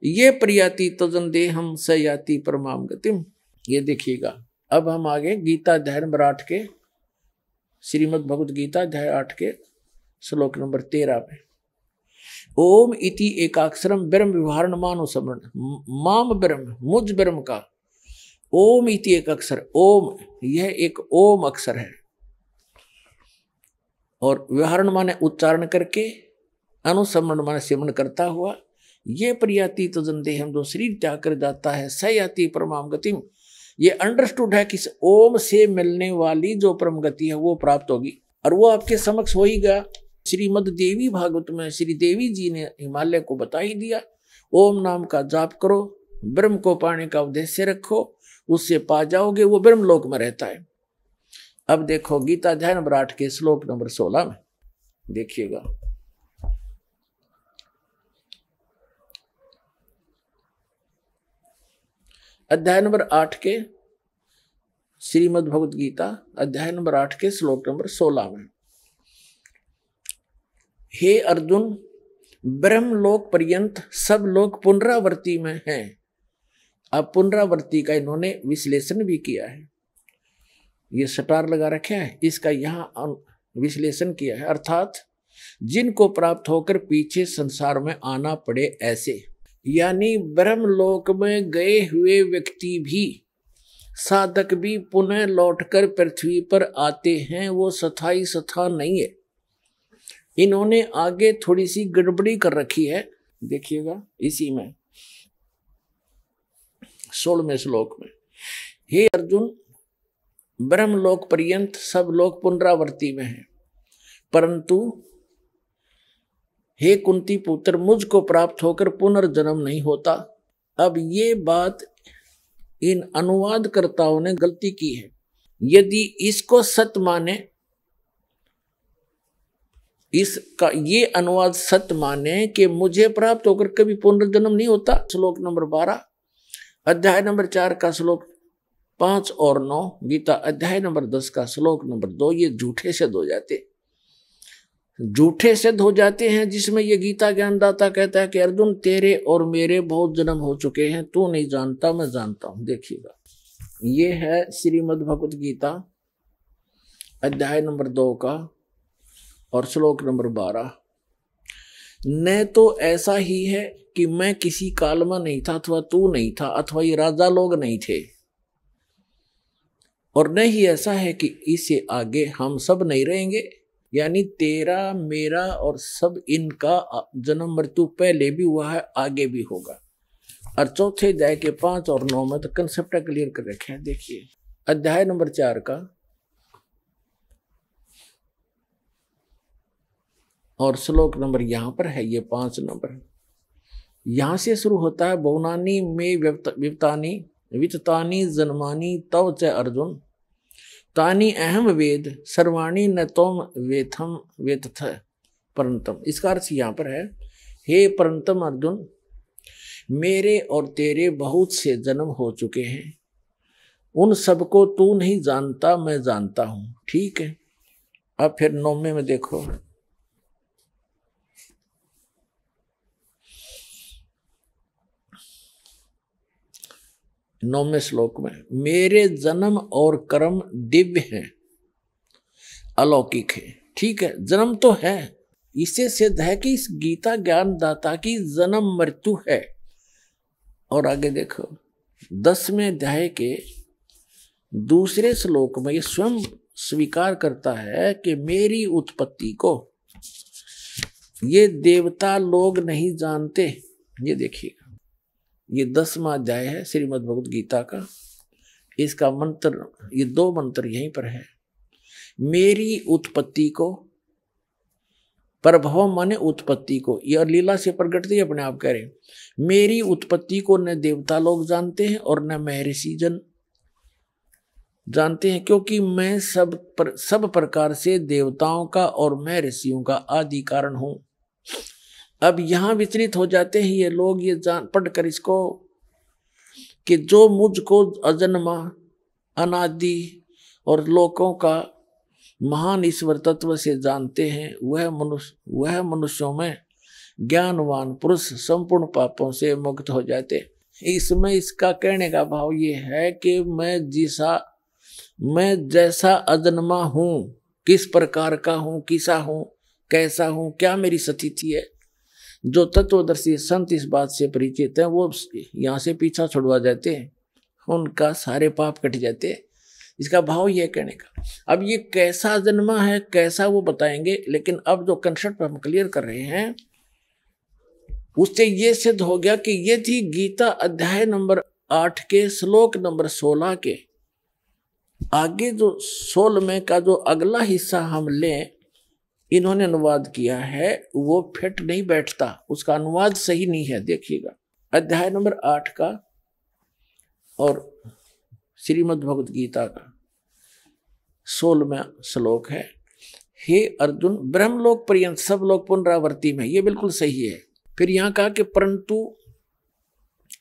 ये प्रयाति तजन देहम स याति परमाम गतिम। ये देखिएगा। अब हम आगे गीता अध्याय नंबर 8 के, श्रीमद् भगवद गीता अध्याय 8 के श्लोक नंबर 13 में ओम इति एकाक्षरम ब्रह्म व्यवहारण मानो समरण, माम ब्रह्म, मुझ ब्रह्म का ओम इति एक अक्षर, ओम यह एक ओम अक्षर है। और व्यवहारण माने उच्चारण करके, अनुसमरण माने सिमरण करता हुआ, ये प्रयाति तो जंदे हम जो शरीर त्याग कर जाता है, सयाति परमाम गतिम। ये अंडरस्टूड है कि ओम से मिलने वाली जो परम गति है वो प्राप्त होगी, और वो आपके समक्ष हो ही गया। श्रीमद् देवी भागवत में श्री देवी जी ने हिमालय को बता ही दिया। ओम नाम का जाप करो, ब्रह्म को पाने का उद्देश्य रखो, उससे पा जाओगे, वो ब्रह्म लोक में रहता है। अब देखो गीता अध्याय नंबर 8 के श्लोक नंबर 16 में देखिएगा। अध्याय नंबर 8 के श्रीमद् भगवद गीता अध्याय नंबर 8 के श्लोक नंबर 16 में, हे अर्जुन, ब्रह्मलोक पर्यंत सब लोग पुनरावृत्ति में हैं। अब पुनरावृत्ति का इन्होंने विश्लेषण भी किया है, ये स्टार लगा रखा है, इसका यहाँ विश्लेषण किया है। अर्थात जिनको प्राप्त होकर पीछे संसार में आना पड़े ऐसे, यानी ब्रह्मलोक में गए हुए व्यक्ति भी, साधक भी पुनः लौटकर पृथ्वी पर आते हैं, वो स्थायी नहीं है। इन्होंने आगे थोड़ी सी गड़बड़ी कर रखी है। देखिएगा इसी में 16वें श्लोक में, हे अर्जुन, ब्रह्मलोक पर्यंत सब लोग पुनरावृत्ति में हैं, परंतु हे कुंती पुत्र, मुझको प्राप्त होकर पुनर्जन्म नहीं होता। अब ये बात इन अनुवादकर्ताओं ने गलती की है। यदि इसको सत्य माने, इसका ये अनुवाद सत्य माने कि मुझे प्राप्त होकर कभी पुनर्जन्म नहीं होता, श्लोक नंबर 12 अध्याय नंबर 4 का श्लोक 5 और 9, गीता अध्याय नंबर 10 का श्लोक नंबर 2, ये झूठे सिद्ध हो जाते, झूठे सिद्ध हो जाते हैं। जिसमें ये गीता ज्ञानदाता कहता है कि अर्जुन, तेरे और मेरे बहुत जन्म हो चुके हैं, तू नहीं जानता, मैं जानता हूं। देखिएगा, ये है श्रीमद् भगवत गीता अध्याय नंबर 2 का और श्लोक नंबर 12। न तो ऐसा ही है कि मैं किसी काल में नहीं था, अथवा तू नहीं था, अथवा ये राजा लोग नहीं थे, और न ही ऐसा है कि इससे आगे हम सब नहीं रहेंगे। यानी तेरा, मेरा और सब इनका जन्म मृत्यु पहले भी हुआ है, आगे भी होगा। और चौथे अध्याय के 5 और 9 में तो कंसेप्ट क्लियर कर रखे हैं। देखिए अध्याय नंबर 4 का और श्लोक नंबर यहाँ पर है, ये 5 नंबर, यहां से शुरू होता है। बहुनानी में वित्तानी वित्तानी जन्मानी तव च अर्जुन, तानी अहम वेद सर्वाणी न तोम वेथम वेतथ परंतम। इसका अर्थ यहाँ पर है, हे परंतम अर्जुन, मेरे और तेरे बहुत से जन्म हो चुके हैं, उन सबको तू नहीं जानता, मैं जानता हूं। ठीक है, अब फिर 9वें में देखो, नौवें श्लोक में, मेरे जन्म और कर्म दिव्य हैं, अलौकिक है। ठीक है, जन्म तो है, इससे सिद्ध है कि इस गीता ज्ञानदाता की जन्म मृत्यु है। और आगे देखो 10वें अध्याय के दूसरे श्लोक में ये स्वयं स्वीकार करता है कि मेरी उत्पत्ति को ये देवता लोग नहीं जानते। ये देखिए, ये 10वां अध्याय है श्रीमद् भगवत गीता का, इसका मंत्र, ये 2 मंत्र यहीं पर है। मेरी उत्पत्ति को, प्रभव माने उत्पत्ति को, यह लीला से प्रकट थी, अपने आप कह रहे, मेरी उत्पत्ति को न देवता लोग जानते हैं और न महर्षि जन जानते हैं, क्योंकि मैं सब प्रकार से देवताओं का और महर्षियों का आदि कारण हूं। अब यहां विचलित हो जाते हैं ये लोग, ये जान पढ़कर इसको कि जो मुझको अजन्मा, अनादि और लोकों का महान ईश्वर तत्व से जानते हैं, वह मनुष्यों में ज्ञानवान पुरुष संपूर्ण पापों से मुक्त हो जाते। इसमें इसका कहने का भाव ये है कि मैं जैसा अजन्मा हूं, किस प्रकार का हूं, किसा हूं, कैसा हूं, क्या मेरी स्थिति है, जो तत्वदर्शी संत इस बात से परिचित हैं वो यहाँ से पीछा छुड़वा जाते हैं, उनका सारे पाप कट जाते हैं। इसका भाव यह कहने का। अब ये कैसा जन्मा है, कैसा, वो बताएंगे, लेकिन अब जो कंसेप्ट हम क्लियर कर रहे हैं उससे ये सिद्ध हो गया कि ये थी गीता अध्याय नंबर 8 के श्लोक नंबर 16 के आगे जो 16वें का जो अगला हिस्सा हम लें, इन्होंने अनुवाद किया है, वो फिट नहीं बैठता, उसका अनुवाद सही नहीं है। देखिएगा अध्याय नंबर 8 का और श्रीमद् भगवत गीता का 16वां श्लोक है, हे अर्जुन, ब्रह्मलोक पर्यंत सब लोग पुनरावृत्ति में, ये बिल्कुल सही है। फिर यहाँ कहा कि परंतु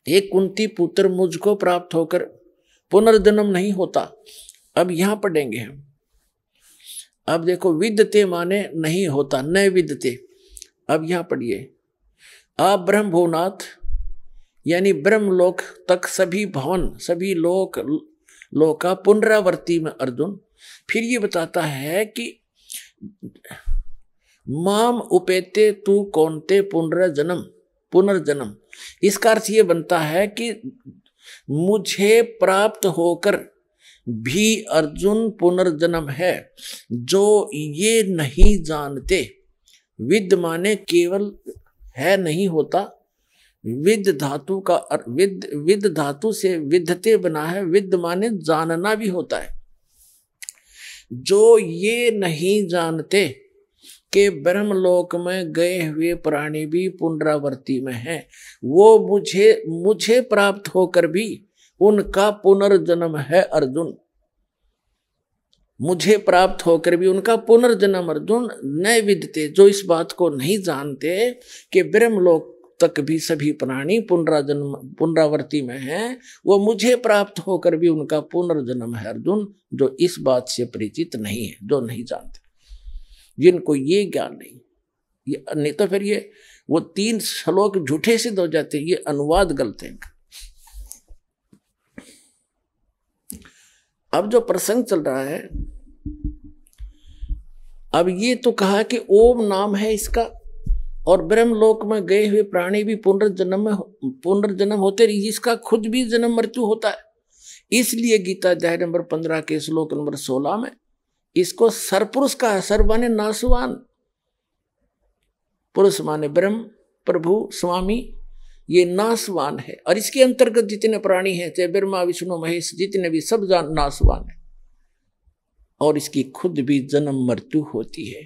एक कुंती पुत्र मुझको प्राप्त होकर पुनर्जन्म नहीं होता। अब यहां पढ़ेंगे हम। अब देखो, विद्यते माने नहीं होता, न विद्यते। अब यहां पढ़िए, आप ब्रह्म भुवनाथ यानी ब्रह्मलोक तक सभी भवन, सभी लोक का पुनरावृत्ति में अर्जुन। फिर ये बताता है कि माम उपेते तू कौनते पुनर्जन्म। इसका अर्थ ये बनता है कि मुझे प्राप्त होकर भी अर्जुन पुनर्जन्म है, जो ये नहीं जानते। विद्य माने केवल है, नहीं होता, विद धातु का विद धातु से विदते बना है। विद माने जानना भी होता है। जो ये नहीं जानते कि ब्रह्मलोक में गए हुए प्राणी भी पुनरावृत्ति में हैं, वो मुझे प्राप्त होकर भी उनका पुनर्जन्म है अर्जुन। मुझे प्राप्त होकर भी उनका पुनर्जन्म अर्जुन न विदते, जो इस बात को नहीं जानते कि ब्रह्मलोक तक भी सभी प्राणी पुनरावृत्ति में हैं, वो मुझे प्राप्त होकर भी उनका पुनर्जन्म है अर्जुन। जो इस बात से परिचित नहीं है, जो नहीं जानते, जिनको ये ज्ञान नहीं, ये नहीं तो फिर ये वो 3 श्लोक झूठे सिद्ध हो जाते, ये अनुवाद गलत है। अब जो प्रसंग चल रहा है, अब ये तो कहा कि ओम नाम है इसका, और ब्रह्मलोक में गए हुए प्राणी भी पुनर्जन्म होते रही, इसका खुद भी जन्म मृत्यु होता है। इसलिए गीता अध्याय नंबर 15 के श्लोक नंबर 16 में इसको सरपुरुष का है। सर माने नासवान, पुरुष माने ब्रह्म, प्रभु, स्वामी, ये नासवान है। और इसके अंतर्गत जितने प्राणी हैं, चाहे ब्रह्मा विष्णु महेश, जितने भी सब नासवान है, और इसकी खुद भी जन्म मृत्यु होती है।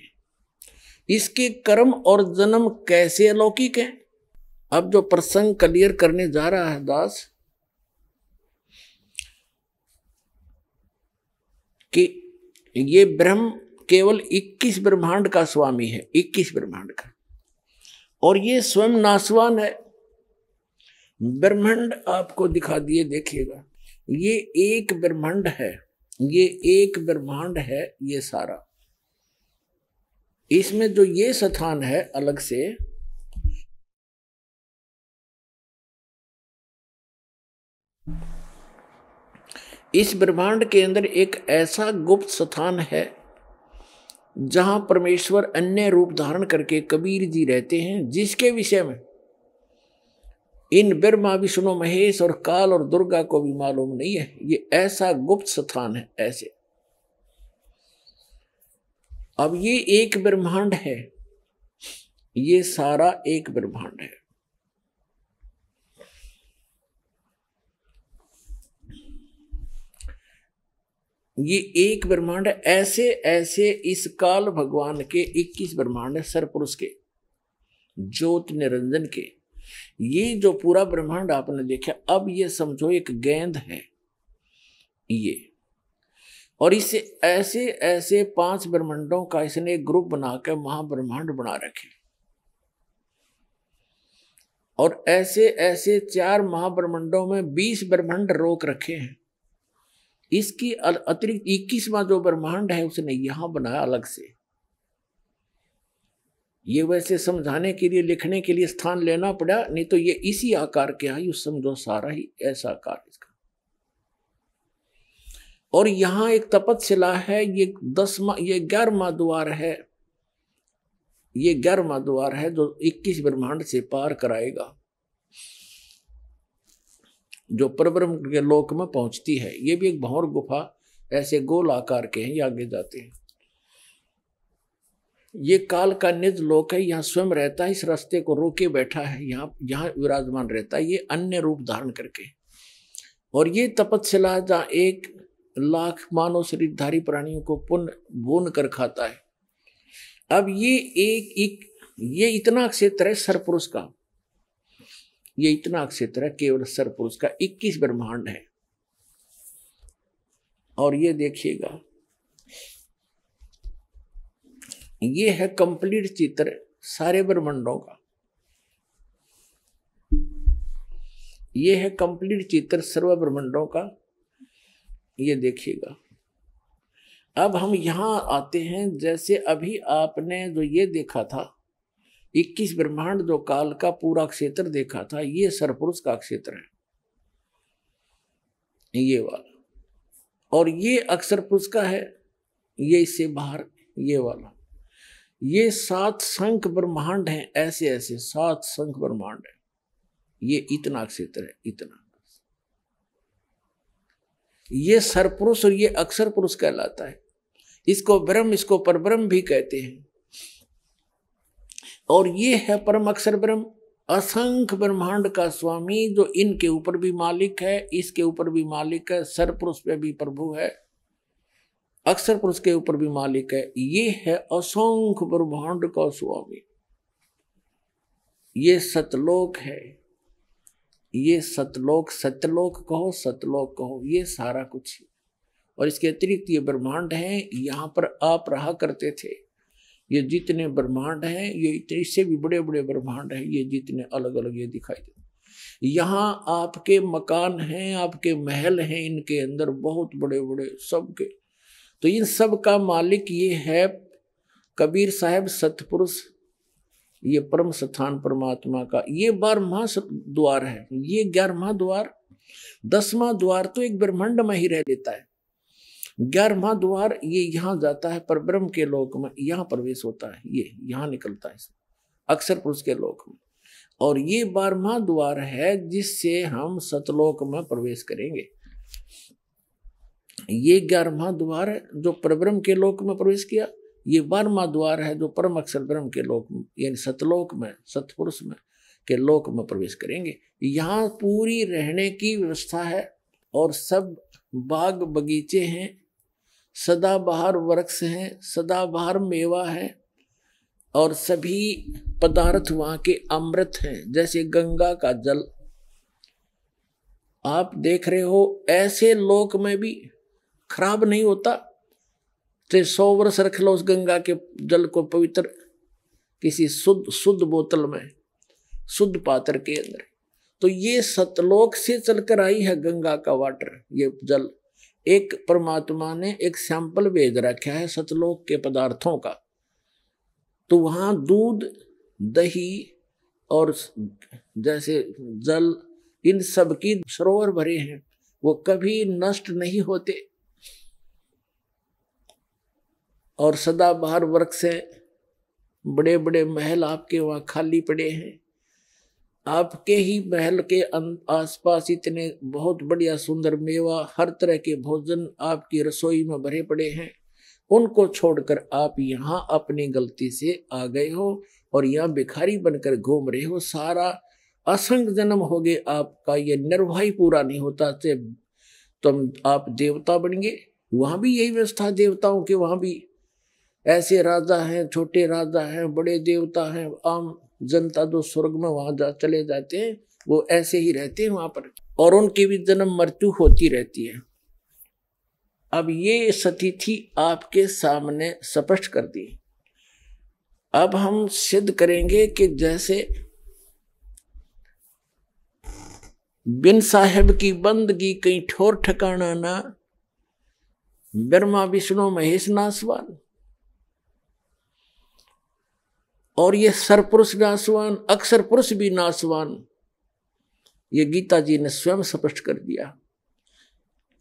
इसके कर्म और जन्म कैसे अलौकिक है। अब जो प्रसंग क्लियर करने जा रहा है दास, कि ये ब्रह्म केवल 21 ब्रह्मांड का स्वामी है, 21 ब्रह्मांड का, और ये स्वयं नासवान है। ब्रह्मांड आपको दिखा दिए, देखिएगा, ये एक ब्रह्मांड है, ये एक ब्रह्मांड है, ये सारा। इसमें जो ये स्थान है अलग से, इस ब्रह्मांड के अंदर एक ऐसा गुप्त स्थान है जहां परमेश्वर अन्य रूप धारण करके कबीर जी रहते हैं, जिसके विषय में इन ब्रह्मा विष्णु महेश और काल और दुर्गा को भी मालूम नहीं है। ये ऐसा गुप्त स्थान है ऐसे। अब ये एक ब्रह्मांड है, ये सारा एक ब्रह्मांड है। ये एक ब्रह्मांड है। ऐसे ऐसे इस काल भगवान के 21 ब्रह्मांड है, सरपुरुष के, ज्योत निरंजन के। ये जो पूरा ब्रह्मांड आपने देखा, अब ये समझो एक गेंद है ये, और इसे ऐसे ऐसे 5 ब्रह्मांडों का इसने एक ग्रुप बनाकर महाब्रह्मांड बना रखे, और ऐसे ऐसे 4 महाब्रह्मांडों में 20 ब्रह्मांड रोक रखे हैं। इसकी अतिरिक्त 21वां जो ब्रह्मांड है उसने यहां बनाया अलग से। ये वैसे समझाने के लिए, लिखने के लिए स्थान लेना पड़ा, नहीं तो ये इसी आकार के है, समझो सारा ही ऐसा आकार इसका। और यहां एक तपतशिला है, ये 11वां द्वार है, ये 11वां द्वार है जो 21 ब्रह्मांड से पार कराएगा, जो परब्रह्म के लोक में पहुंचती है। ये भी एक भंवर गुफा, ऐसे गोल आकार के हैं, ये आगे जाते हैं। ये काल का निज लोक है, यहाँ स्वयं रहता है, इस रास्ते को रोके बैठा है, यहाँ विराजमान रहता है, ये अन्य रूप धारण करके। और ये तपतशिला जहाँ 1 लाख मानव शरीरधारी प्राणियों को पुण्य भून कर खाता है। अब ये इतना क्षेत्र है सरपुरुष का, ये इतना क्षेत्र है केवल सरपुरुष का, 21 ब्रह्मांड है। और ये देखिएगा, ये है कंप्लीट चित्र सारे ब्रह्मांडों का, ये है कंप्लीट चित्र सर्व ब्रह्मांडों का। ये देखिएगा। अब हम यहां आते हैं, जैसे अभी आपने जो ये देखा था 21 ब्रह्मांड, जो काल का पूरा क्षेत्र देखा था, ये सरपुरुष का क्षेत्र है, ये वाला। और ये अक्षर पुरुष का है, ये इससे बाहर ये वाला। ये 7 शंख ब्रह्मांड हैं, ऐसे ऐसे 7 शंख ब्रह्मांड है। ये इतना क्षेत्र है, इतना। ये सरपुरुष और ये अक्षर पुरुष कहलाता है। इसको ब्रह्म, इसको परब्रह्म भी कहते हैं। और ये है परम अक्षर ब्रह्म, असंख्य ब्रह्मांड का स्वामी, जो इनके ऊपर भी मालिक है, इसके ऊपर भी मालिक है, सरपुरुष पे भी प्रभु है, अक्षर पुरुष के ऊपर भी मालिक है। ये है असंख्य ब्रह्मांड का स्वामी। ये सतलोक है, ये सतलोक, सत्यलोक कहो, सतलोक कहो, ये सारा कुछ। और इसके अतिरिक्त ये ब्रह्मांड है, यहाँ पर आप रहा करते थे। ये जितने ब्रह्मांड हैं, ये इससे भी बड़े बड़े ब्रह्मांड हैं, ये जितने अलग अलग ये दिखाई देते। यहाँ आपके मकान हैं, आपके महल हैं, इनके अंदर बहुत बड़े बड़े सबके। तो इन सब का मालिक ये है कबीर साहब सतपुरुष, ये परम स्थान परमात्मा का। ये 12वां द्वार है, ये 11वां द्वार, 10वां द्वार तो एक ब्रह्मांड में ही रह लेता है। 11वां द्वार ये यहाँ जाता है पर ब्रह्म के लोक में, यहाँ प्रवेश होता है, ये यहाँ निकलता है अक्षर पुरुष के लोक में। और ये 12वां द्वार है जिससे हम सतलोक में प्रवेश करेंगे। ये 11वां द्वार है जो परब्रह्म के लोक में प्रवेश किया। ये 12वां द्वार है जो परम अक्षर ब्रह्म के लोक में, यानी सतलोक में, सतपुरुष में के लोक में प्रवेश करेंगे। यहाँ पूरी रहने की व्यवस्था है और सब बाग बगीचे हैं, सदाबहार वृक्ष हैं, सदाबहार मेवा है और सभी पदार्थ वहाँ के अमृत हैं। जैसे गंगा का जल आप देख रहे हो, ऐसे लोक में भी खराब नहीं होता। तो 100 वर्ष रख लो उस गंगा के जल को पवित्र किसी शुद्ध बोतल में, शुद्ध पात्र के अंदर। तो ये सतलोक से चलकर आई है गंगा का वाटर, ये जल। एक परमात्मा ने एक सैंपल भेज रखा है सतलोक के पदार्थों का। तो वहाँ दूध, दही और जैसे जल, इन सब की सरोवर भरे हैं, वो कभी नष्ट नहीं होते। और सदाबहार वृक्ष से बड़े बड़े महल आपके वहाँ खाली पड़े हैं। आपके ही महल के आसपास इतने बहुत बढ़िया सुंदर मेवा, हर तरह के भोजन आपकी रसोई में भरे पड़े हैं। उनको छोड़कर आप यहाँ अपनी गलती से आ गए हो और यहाँ भिखारी बनकर घूम रहे हो। सारा असंख्य जन्म हो गए आपका, ये निर्वाह ही पूरा नहीं होता। तुम आप देवता बन गए, वहाँ भी यही व्यवस्था देवताओं के। वहाँ भी ऐसे राजा हैं, छोटे राजा हैं, बड़े देवता हैं, आम जनता जो स्वर्ग में वहां चले जाते हैं वो ऐसे ही रहते हैं वहां पर, और उनकी भी जन्म मृत्यु होती रहती है। अब ये स्थिति आपके सामने स्पष्ट कर दी। अब हम सिद्ध करेंगे कि जैसे बिन साहेब की बंदगी कहीं ठोर ठिकाना ना, ब्रह्मा विष्णु महेश नासवान, और ये सरपुरुष नासवान, अक्षर पुरुष भी नासवान, ये गीता जी ने स्वयं स्पष्ट कर दिया।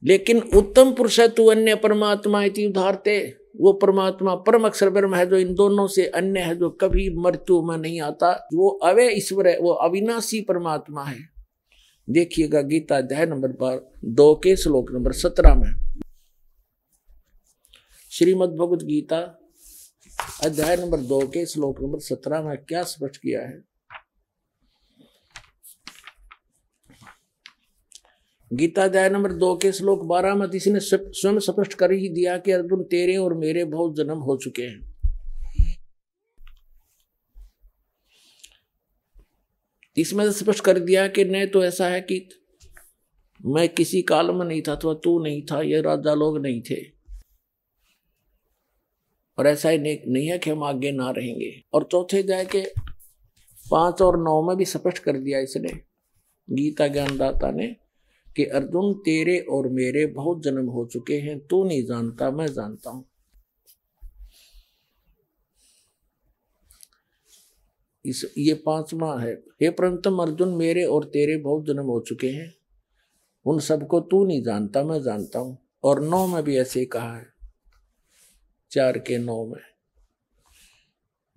लेकिन उत्तम पुरुष है तू अन्य परमात्मा इति उदाहरते, वो परमात्मा परम अक्षर ब्रह्म है जो इन दोनों से अन्य है, जो कभी मृत्यु में नहीं आता, वो अव्यय ईश्वर है, वो अविनाशी परमात्मा है। देखिएगा गीता अध्याय नंबर 2 के श्लोक नंबर 17 में, श्रीमद् भगवद गीता अध्याय नंबर 2 के श्लोक नंबर 17 में क्या स्पष्ट किया है। गीता अध्याय नंबर 2 के श्लोक 12 में किसी ने स्वयं स्पष्ट कर ही दिया कि अर्जुन तेरे और मेरे बहुत जन्म हो चुके हैं। इसमें स्पष्ट कर दिया कि नहीं तो ऐसा है कि मैं किसी काल में नहीं था, तो तू नहीं था, ये राजा लोग नहीं थे, और ऐसा ही नहीं है कि हम आगे ना रहेंगे। और चौथे अध्याय के 5 और 9 में भी स्पष्ट कर दिया इसने, गीता ज्ञानदाता ने, कि अर्जुन तेरे और मेरे बहुत जन्म हो चुके हैं, तू नहीं जानता, मैं जानता हूं। ये 5वां है, हे परंतम अर्जुन मेरे और तेरे बहुत जन्म हो चुके हैं, उन सबको तू नहीं जानता, मैं जानता हूं। और 9 में भी ऐसे कहा है, 4 के 9 में,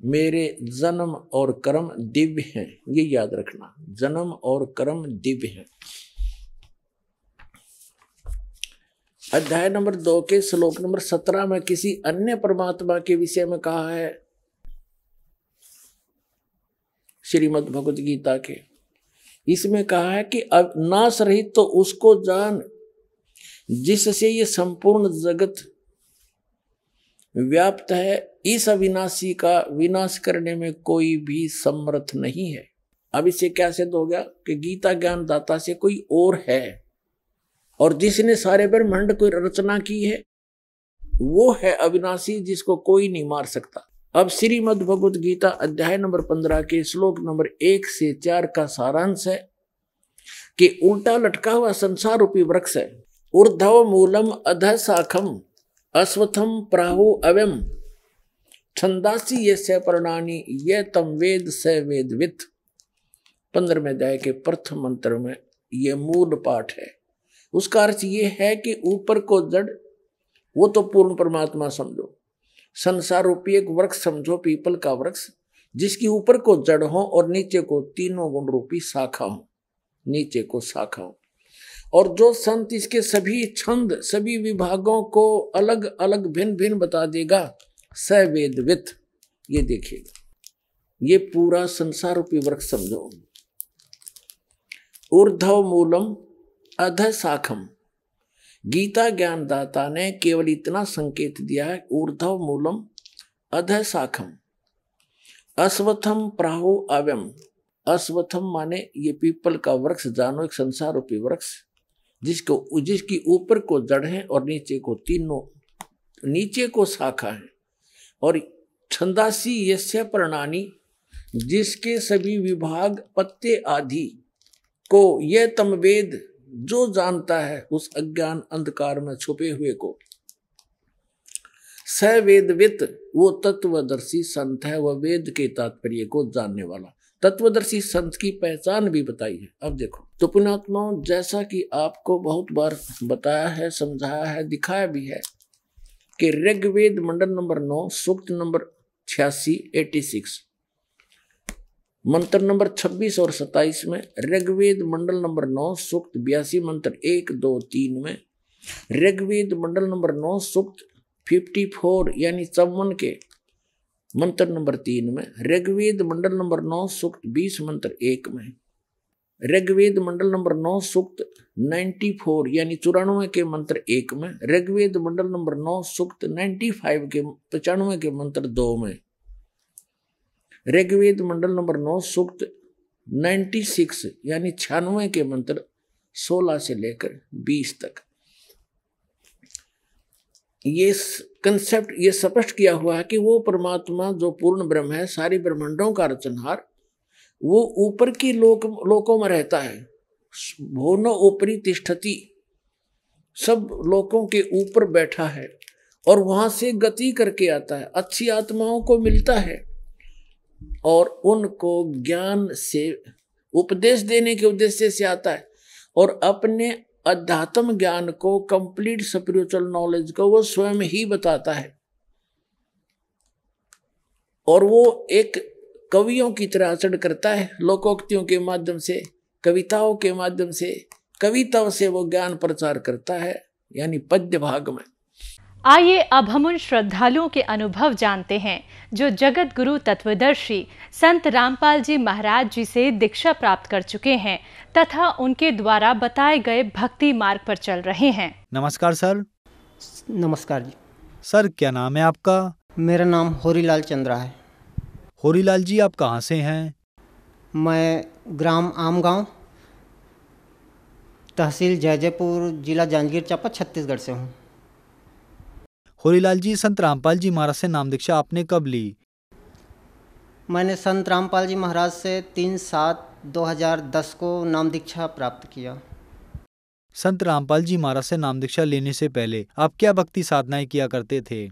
मेरे जन्म और कर्म दिव्य हैं, ये याद रखना, जन्म और कर्म दिव्य हैं। अध्याय नंबर 2 के श्लोक नंबर 17 में किसी अन्य परमात्मा के विषय में कहा है, श्रीमद् भगवत गीता के। इसमें कहा है कि अब नाश रहित तो उसको जान जिससे ये संपूर्ण जगत व्याप्त है। इस अविनाशी का विनाश करने में कोई भी समर्थ नहीं है। अब इससे क्या सिद्ध हो गया कि गीता ज्ञान दाता से कोई और है, और जिसने सारे ब्रह्मांड को रचना की है वो है अविनाशी, जिसको कोई नहीं मार सकता। अब श्रीमद् भगवत गीता अध्याय नंबर 15 के श्लोक नंबर 1 से 4 का सारांश है कि उल्टा लटका हुआ संसार रूपी वृक्ष है। ऊर्ध्व मूलम अधः शाखम अश्वत्थम प्राहु अव्यम छंदासी यस्य पर्णानि ये तम वेद स वेदवित्। 15वें अध्याय के प्रथम मंत्र में ये मूल पाठ है। उसका अर्थ ये है कि ऊपर को जड़, वो तो पूर्ण परमात्मा समझो, संसार रूपी एक वृक्ष समझो, पीपल का वृक्ष, जिसकी ऊपर को जड़ हो और नीचे को तीनों गुण रूपी शाखा हो, नीचे को शाखा हो। और जो संत इसके सभी छंद, सभी विभागों को अलग अलग भिन्न भिन्न बता देगा, स वेदवित्। ये देखिएगा, ये पूरा संसार रूपी वृक्ष समझो। ऊर्ध्व मूलम अधः शाखम, गीता ज्ञान दाता ने केवल इतना संकेत दिया है, ऊर्ध्व मूलम अधः शाखम अश्वत्थम प्राहु अव्यम। अश्वत्थम माने ये पीपल का वृक्ष जानो, एक संसार रूपी वृक्ष जिसकी ऊपर को जड़ है और नीचे को तीनों, नीचे को शाखा है। और छंदासी यस्य पर्णानि, जिसके सभी विभाग पत्ते आदि को यह तम वेद, जो जानता है उस अज्ञान अंधकार में छुपे हुए को, स वेदवित्, वो तत्वदर्शी संत है, वह वेद के तात्पर्य को जानने वाला। तत्वदर्शी संत की पहचान भी बताई है। अब देखो तो पुण्यात्माओं, जैसा कि आपको बहुत बार बताया है, समझाया है, दिखाया भी है कि ऋग्वेद मंडल नंबर 9 सूक्त नंबर 86 मंत्र नंबर 26 और 27 में, ऋग्वेद मंडल नंबर 9 सूक्त 82 मंत्र 1, 2, 3 में, ऋग्वेद मंडल नंबर 9 सूक्त 54 यानी 54 के मंत्र नंबर 3 में, ऋग्वेद मंडल नंबर 9 सूक्त 20 मंत्र 1 में, ऋग्वेद मंडल नंबर 9 सूक्त 94 यानी 94 के मंत्र 1 में, ऋग्वेद मंडल नंबर 9 सूक्त 95 के 95 के मंत्र 2 में, ऋग्वेद मंडल नंबर 9 सूक्त 96 यानी 96 के मंत्र 16 से लेकर 20 तक। ये कंसेप्ट ये स्पष्ट किया हुआ है कि वो परमात्मा जो पूर्ण ब्रह्म है, सारी ब्रह्मांडों का रचनहार, वो ऊपर की लोकों में रहता है। भुवनो ऊपरी तिष्ठति, सब लोकों के ऊपर बैठा है और वहां से गति करके आता है, अच्छी आत्माओं को मिलता है और उनको ज्ञान से उपदेश देने के उद्देश्य से आता है और अपने अध्यात्म ज्ञान को, कंप्लीट स्पिरिचुअल नॉलेज को वो स्वयं ही बताता है। और वो एक कवियों की तरह आचरण करता है, लोकोक्तियों के माध्यम से, कविताओं के माध्यम से, कविताओं से वो ज्ञान प्रचार करता है, यानी पद्य भाग में। आइए अब हम उन श्रद्धालुओं के अनुभव जानते हैं जो जगत गुरु तत्वदर्शी संत रामपाल जी महाराज जी से दीक्षा प्राप्त कर चुके हैं तथा उनके द्वारा बताए गए भक्ति मार्ग पर चल रहे हैं। नमस्कार सर। नमस्कार जी। सर क्या नाम है आपका? मेरा नाम होरीलाल चंद्रा है। होरीलाल जी आप कहाँ से हैं? मैं ग्राम आमगांव, तहसील जयजयपुर, जिला जांजगीर चांपा, छत्तीसगढ़ से हूँ। होरीलाल जी, संत रामपाल जी महाराज से नाम दीक्षा आपने कब ली? मैंने संत रामपाल जी महाराज से 3/7/2010 को नाम दीक्षा प्राप्त किया। संत रामपाल जी महाराज से नाम दीक्षा लेने से पहले आप क्या भक्ति साधनाएं किया करते थे?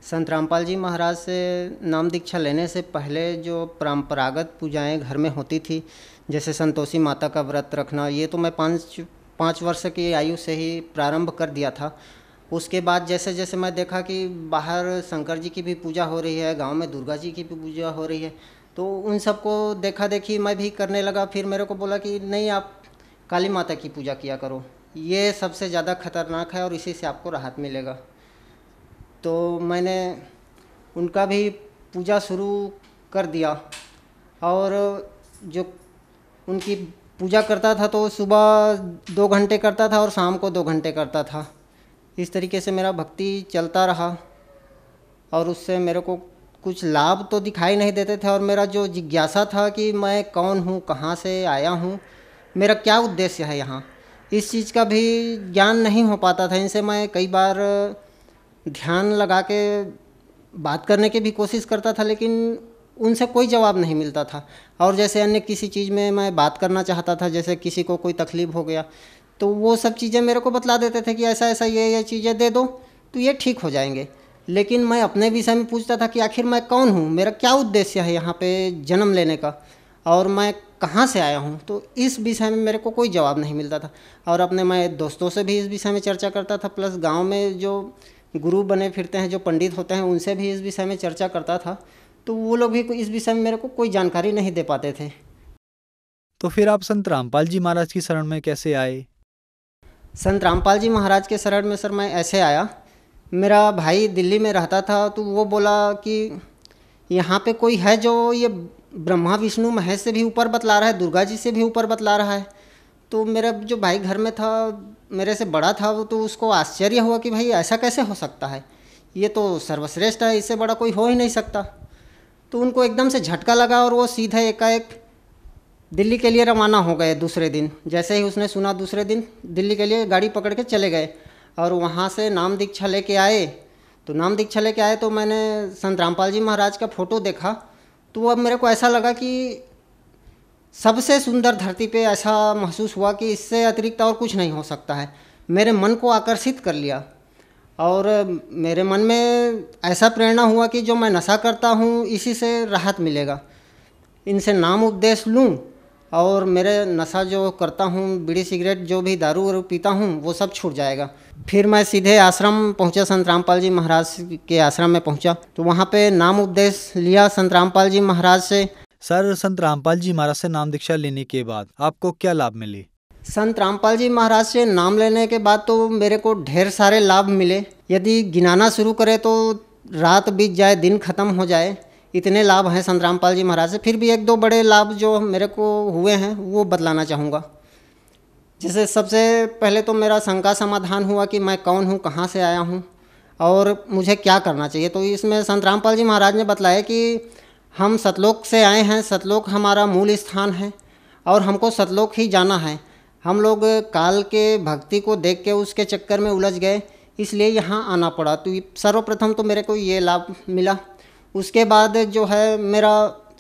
संत रामपाल जी महाराज से नाम दीक्षा लेने से पहले जो परंपरागत पूजाएं घर में होती थी, जैसे संतोषी माता का व्रत रखना, ये तो मैं 5 वर्ष की आयु से ही प्रारंभ कर दिया था। उसके बाद जैसे जैसे मैं देखा कि बाहर शंकर जी की भी पूजा हो रही है, गांव में दुर्गा जी की भी पूजा हो रही है, तो उन सबको देखा देखी मैं भी करने लगा। फिर मेरे को बोला कि नहीं, आप काली माता की पूजा किया करो, ये सबसे ज़्यादा खतरनाक है और इसी से आपको राहत मिलेगा। तो मैंने उनका भी पूजा शुरू कर दिया और जो उनकी पूजा करता था तो सुबह 2 घंटे करता था और शाम को 2 घंटे करता था। इस तरीके से मेरा भक्ति चलता रहा और उससे मेरे को कुछ लाभ तो दिखाई नहीं देते थे। और मेरा जो जिज्ञासा था कि मैं कौन हूँ, कहाँ से आया हूँ, मेरा क्या उद्देश्य है यहाँ, इस चीज़ का भी ज्ञान नहीं हो पाता था। इनसे मैं कई बार ध्यान लगा के बात करने की भी कोशिश करता था, लेकिन उनसे कोई जवाब नहीं मिलता था। और जैसे अन्य किसी चीज़ में मैं बात करना चाहता था, जैसे किसी को कोई तकलीफ़ हो गया, तो वो सब चीज़ें मेरे को बतला देते थे कि ऐसा ऐसा ये चीज़ें दे दो तो ये ठीक हो जाएंगे। लेकिन मैं अपने विषय में पूछता था कि आखिर मैं कौन हूँ, मेरा क्या उद्देश्य है यहाँ पे जन्म लेने का, और मैं कहाँ से आया हूँ, तो इस विषय में मेरे को कोई जवाब नहीं मिलता था। और अपने मैं दोस्तों से भी इस विषय में चर्चा करता था, प्लस गांव में जो गुरु बने फिरते हैं, जो पंडित होते हैं, उनसे भी इस विषय में चर्चा करता था, तो वो लोग भी इस विषय में मेरे को कोई जानकारी नहीं दे पाते थे। तो फिर आप संत रामपाल जी महाराज की शरण में कैसे आए? संत रामपाल जी महाराज के शरण में सर मैं ऐसे आया, मेरा भाई दिल्ली में रहता था, तो वो बोला कि यहाँ पे कोई है जो ये ब्रह्मा विष्णु महेश से भी ऊपर बतला रहा है, दुर्गा जी से भी ऊपर बतला रहा है। तो मेरा जो भाई घर में था, मेरे से बड़ा था, वो तो उसको आश्चर्य हुआ कि भाई ऐसा कैसे हो सकता है, ये तो सर्वश्रेष्ठ है, इससे बड़ा कोई हो ही नहीं सकता। तो उनको एकदम से झटका लगा और वो सीधे एकाएक दिल्ली के लिए रवाना हो गए। दूसरे दिन जैसे ही उसने सुना, दूसरे दिन दिल्ली के लिए गाड़ी पकड़ के चले गए और वहाँ से नाम दीक्षा लेके आए। तो नाम दीक्षा लेके आए तो मैंने संत रामपाल जी महाराज का फ़ोटो देखा, तो अब मेरे को ऐसा लगा कि सबसे सुंदर धरती पे ऐसा महसूस हुआ कि इससे अतिरिक्त और कुछ नहीं हो सकता है। मेरे मन को आकर्षित कर लिया और मेरे मन में ऐसा प्रेरणा हुआ कि जो मैं नशा करता हूँ इसी से राहत मिलेगा, इनसे नाम उपदेश लूँ और मेरे नशा जो करता हूँ, बीड़ी सिगरेट जो भी दारू वारू पीता हूँ, वो सब छूट जाएगा। फिर मैं सीधे आश्रम पहुँचा, संत रामपाल जी महाराज के आश्रम में पहुँचा, तो वहाँ पे नाम उपदेश लिया संत रामपाल जी महाराज से। सर, संत रामपाल जी महाराज से नाम दीक्षा लेने के बाद आपको क्या लाभ मिले? संत रामपाल जी महाराज से नाम लेने के बाद तो मेरे को ढेर सारे लाभ मिले। यदि गिनाना शुरू करें तो रात बीत जाए, दिन ख़त्म हो जाए, इतने लाभ हैं संत रामपाल जी महाराज से। फिर भी 1-2 बड़े लाभ जो मेरे को हुए हैं वो बतलाना चाहूँगा। जैसे सबसे पहले तो मेरा शंका समाधान हुआ कि मैं कौन हूँ, कहाँ से आया हूँ और मुझे क्या करना चाहिए। तो इसमें संत रामपाल जी महाराज ने बतलाया कि हम सतलोक से आए हैं, सतलोक हमारा मूल स्थान है और हमको सतलोक ही जाना है। हम लोग काल के भक्ति को देख के उसके चक्कर में उलझ गए, इसलिए यहाँ आना पड़ा। तो सर्वप्रथम तो मेरे को ये लाभ मिला। उसके बाद जो है मेरा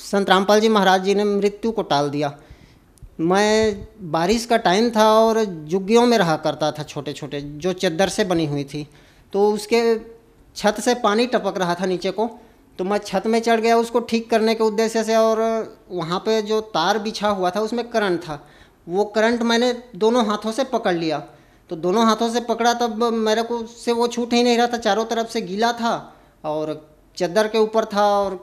संत रामपाल जी महाराज जी ने मृत्यु को टाल दिया। मैं बारिश का टाइम था और झुग्गियों में रहा करता था, छोटे छोटे, जो चद्दर से बनी हुई थी। तो उसके छत से पानी टपक रहा था नीचे को, तो मैं छत में चढ़ गया उसको ठीक करने के उद्देश्य से। और वहाँ पे जो तार बिछा हुआ था उसमें करंट था, वो करंट मैंने दोनों हाथों से पकड़ लिया। तो दोनों हाथों से पकड़ा तब मेरे को से वो छूट ही नहीं रहा था, चारों तरफ से गीला था और चद्दर के ऊपर था और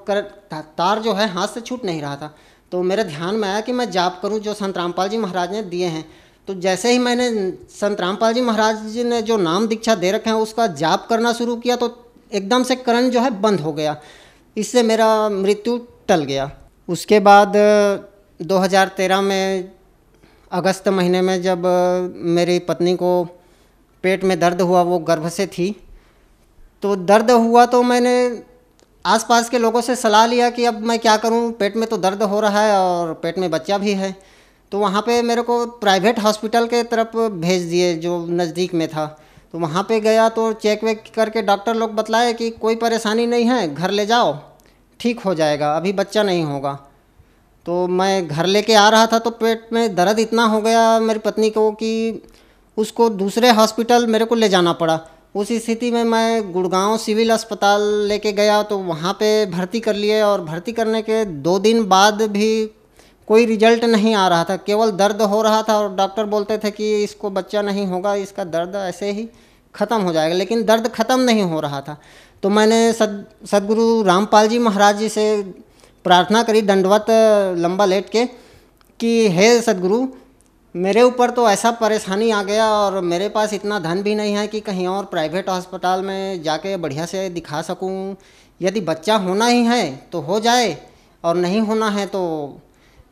तार जो है हाथ से छूट नहीं रहा था। तो मेरे ध्यान में आया कि मैं जाप करूं जो संत रामपाल जी महाराज ने दिए हैं। तो जैसे ही मैंने संत रामपाल जी महाराज जी ने जो नाम दीक्षा दे रखे हैं उसका जाप करना शुरू किया तो एकदम से करंट जो है बंद हो गया। इससे मेरा मृत्यु टल गया। उसके बाद 2013 में अगस्त महीने में जब मेरी पत्नी को पेट में दर्द हुआ, वो गर्भ से थी, तो दर्द हुआ तो मैंने आसपास के लोगों से सलाह लिया कि अब मैं क्या करूं, पेट में तो दर्द हो रहा है और पेट में बच्चा भी है। तो वहाँ पे मेरे को प्राइवेट हॉस्पिटल के तरफ भेज दिए जो नज़दीक में था। तो वहाँ पे गया तो चेक वेक करके डॉक्टर लोग बतलाए कि कोई परेशानी नहीं है, घर ले जाओ, ठीक हो जाएगा, अभी बच्चा नहीं होगा। तो मैं घर लेके आ रहा था तो पेट में दर्द इतना हो गया मेरी पत्नी को कि उसको दूसरे हॉस्पिटल मेरे को ले जाना पड़ा। उस स्थिति में मैं गुड़गांव सिविल अस्पताल लेके गया तो वहाँ पे भर्ती कर लिए और भर्ती करने के 2 दिन बाद भी कोई रिजल्ट नहीं आ रहा था, केवल दर्द हो रहा था और डॉक्टर बोलते थे कि इसको बच्चा नहीं होगा, इसका दर्द ऐसे ही ख़त्म हो जाएगा, लेकिन दर्द ख़त्म नहीं हो रहा था। तो मैंने सदगुरु रामपाल जी महाराज जी से प्रार्थना करी, दंडवत लंबा लेट के, कि हे सदगुरु, मेरे ऊपर तो ऐसा परेशानी आ गया और मेरे पास इतना धन भी नहीं है कि कहीं और प्राइवेट अस्पताल में जाके बढ़िया से दिखा सकूं। यदि बच्चा होना ही है तो हो जाए और नहीं होना है तो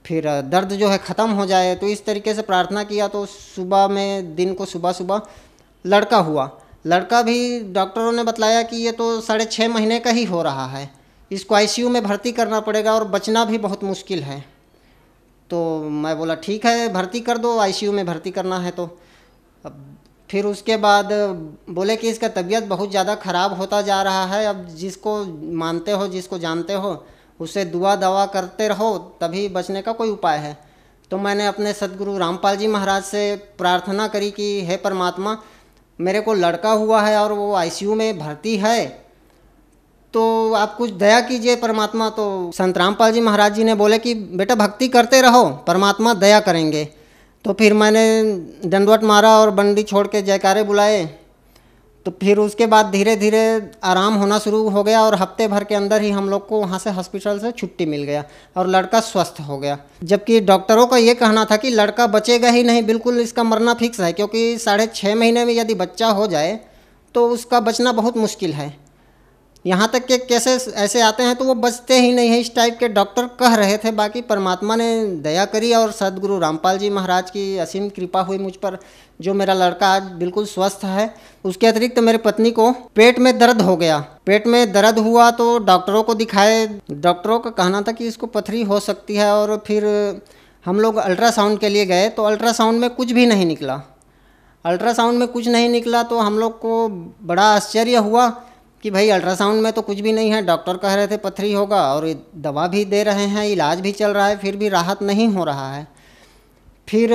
फिर दर्द जो है ख़त्म हो जाए। तो इस तरीके से प्रार्थना किया। तो सुबह में दिन को सुबह लड़का हुआ। लड़का भी डॉक्टरों ने बतलाया कि ये तो 6.5 महीने का ही हो रहा है, इसको आईसीयू में भर्ती करना पड़ेगा और बचना भी बहुत मुश्किल है। तो मैं बोला ठीक है भर्ती कर दो, आईसीयू में भर्ती करना है। तो अब फिर उसके बाद बोले कि इसका तबीयत बहुत ज़्यादा ख़राब होता जा रहा है, अब जिसको मानते हो जिसको जानते हो उससे दुआ दवा करते रहो, तभी बचने का कोई उपाय है। तो मैंने अपने सद्गुरु रामपाल जी महाराज से प्रार्थना करी कि हे परमात्मा, मेरे को लड़का हुआ है और वो आईसीयू में भर्ती है, तो आप कुछ दया कीजिए परमात्मा। तो संत रामपाल जी महाराज जी ने बोले कि बेटा भक्ति करते रहो, परमात्मा दया करेंगे। तो फिर मैंने दंडवत मारा और बंडी छोड़ के जयकारे बुलाए। तो फिर उसके बाद धीरे धीरे आराम होना शुरू हो गया और हफ्ते भर के अंदर ही हम लोग को वहाँ से हॉस्पिटल से छुट्टी मिल गया और लड़का स्वस्थ हो गया। जबकि डॉक्टरों का ये कहना था कि लड़का बचेगा ही नहीं, बिल्कुल इसका मरना फिक्स है, क्योंकि 6.5 महीने में यदि बच्चा हो जाए तो उसका बचना बहुत मुश्किल है। यहाँ तक कि केसेस ऐसे आते हैं तो वो बचते ही नहीं है, इस टाइप के डॉक्टर कह रहे थे। बाकी परमात्मा ने दया करी और सद्गुरु रामपाल जी महाराज की असीम कृपा हुई मुझ पर, जो मेरा लड़का आज बिल्कुल स्वस्थ है। उसके अतिरिक्त मेरी पत्नी को पेट में दर्द हो गया। पेट में दर्द हुआ तो डॉक्टरों को दिखाए। डॉक्टरों का कहना था कि इसको पथरी हो सकती है। और फिर हम लोग अल्ट्रासाउंड के लिए गए तो अल्ट्रासाउंड में कुछ भी नहीं निकला। अल्ट्रासाउंड में कुछ नहीं निकला तो हम लोग को बड़ा आश्चर्य हुआ कि भाई अल्ट्रासाउंड में तो कुछ भी नहीं है। डॉक्टर कह रहे थे पथरी होगा और दवा भी दे रहे हैं, इलाज भी चल रहा है, फिर भी राहत नहीं हो रहा है। फिर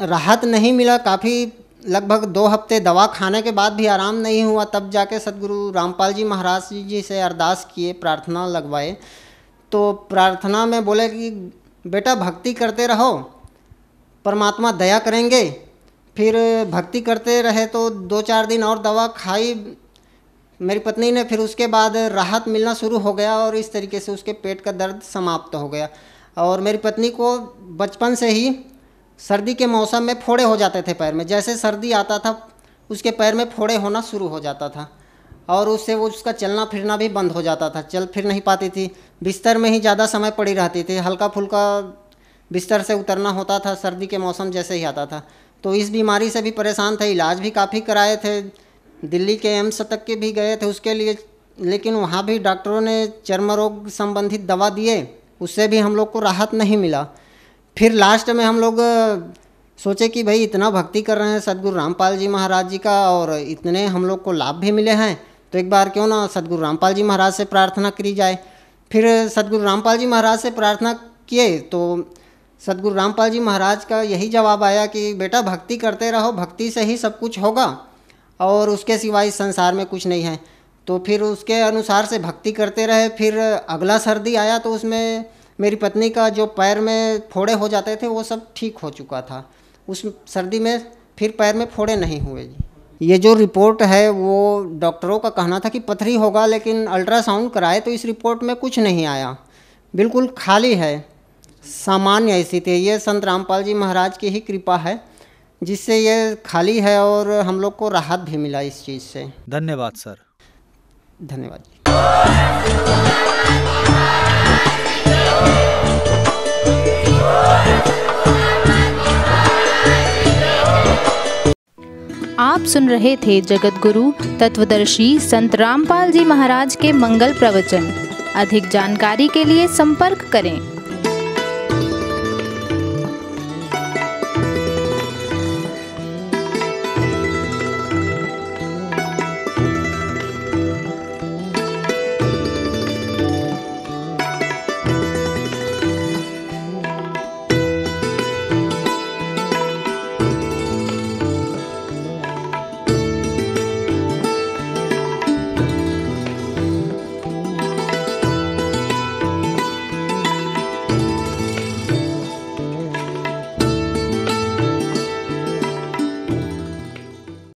राहत नहीं मिला, काफ़ी लगभग 2 हफ्ते दवा खाने के बाद भी आराम नहीं हुआ। तब जाके सद्गुरु रामपाल जी महाराज जी से अरदास किए, प्रार्थना लगवाए। तो प्रार्थना में बोले कि बेटा भक्ति करते रहो, परमात्मा दया करेंगे। फिर भक्ति करते रहे तो 2-4 दिन और दवा खाई मेरी पत्नी ने। फिर उसके बाद राहत मिलना शुरू हो गया और इस तरीके से उसके पेट का दर्द समाप्त हो गया। और मेरी पत्नी को बचपन से ही सर्दी के मौसम में फोड़े हो जाते थे पैर में। जैसे सर्दी आता था उसके पैर में फोड़े होना शुरू हो जाता था और उससे वो उसका चलना फिरना भी बंद हो जाता था, चल फिर नहीं पाती थी। बिस्तर में ही ज़्यादा समय पड़ी रहती थी, हल्का फुल्का बिस्तर से उतरना होता था सर्दी के मौसम जैसे ही आता था। तो इस बीमारी से भी परेशान थे, इलाज भी काफ़ी कराए थे, दिल्ली के एम्स तक के भी गए थे उसके लिए, लेकिन वहाँ भी डॉक्टरों ने चर्म रोग संबंधित दवा दिए, उससे भी हम लोग को राहत नहीं मिला। फिर लास्ट में हम लोग सोचे कि भाई इतना भक्ति कर रहे हैं सद्गुरु रामपाल जी महाराज जी का और इतने हम लोग को लाभ भी मिले हैं, तो एक बार क्यों ना सद्गुरु रामपाल जी महाराज से प्रार्थना करी जाए। फिर सद्गुरु रामपाल जी महाराज से प्रार्थना किए तो सद्गुरु रामपाल जी महाराज का यही जवाब आया कि बेटा भक्ति करते रहो, भक्ति से ही सब कुछ होगा और उसके सिवाय इस संसार में कुछ नहीं है। तो फिर उसके अनुसार से भक्ति करते रहे। फिर अगला सर्दी आया तो उसमें मेरी पत्नी का जो पैर में फोड़े हो जाते थे वो सब ठीक हो चुका था। उस सर्दी में फिर पैर में फोड़े नहीं हुए जी। ये जो रिपोर्ट है वो डॉक्टरों का कहना था कि पथरी होगा, लेकिन अल्ट्रासाउंड कराए तो इस रिपोर्ट में कुछ नहीं आया, बिल्कुल खाली है, सामान्य स्थिति है। ये संत रामपाल जी महाराज की ही कृपा है जिससे ये खाली है और हम लोग को राहत भी मिला इस चीज़ से। धन्यवाद सर। धन्यवाद जी। आप सुन रहे थे जगत गुरु तत्वदर्शी संत रामपाल जी महाराज के मंगल प्रवचन। अधिक जानकारी के लिए संपर्क करें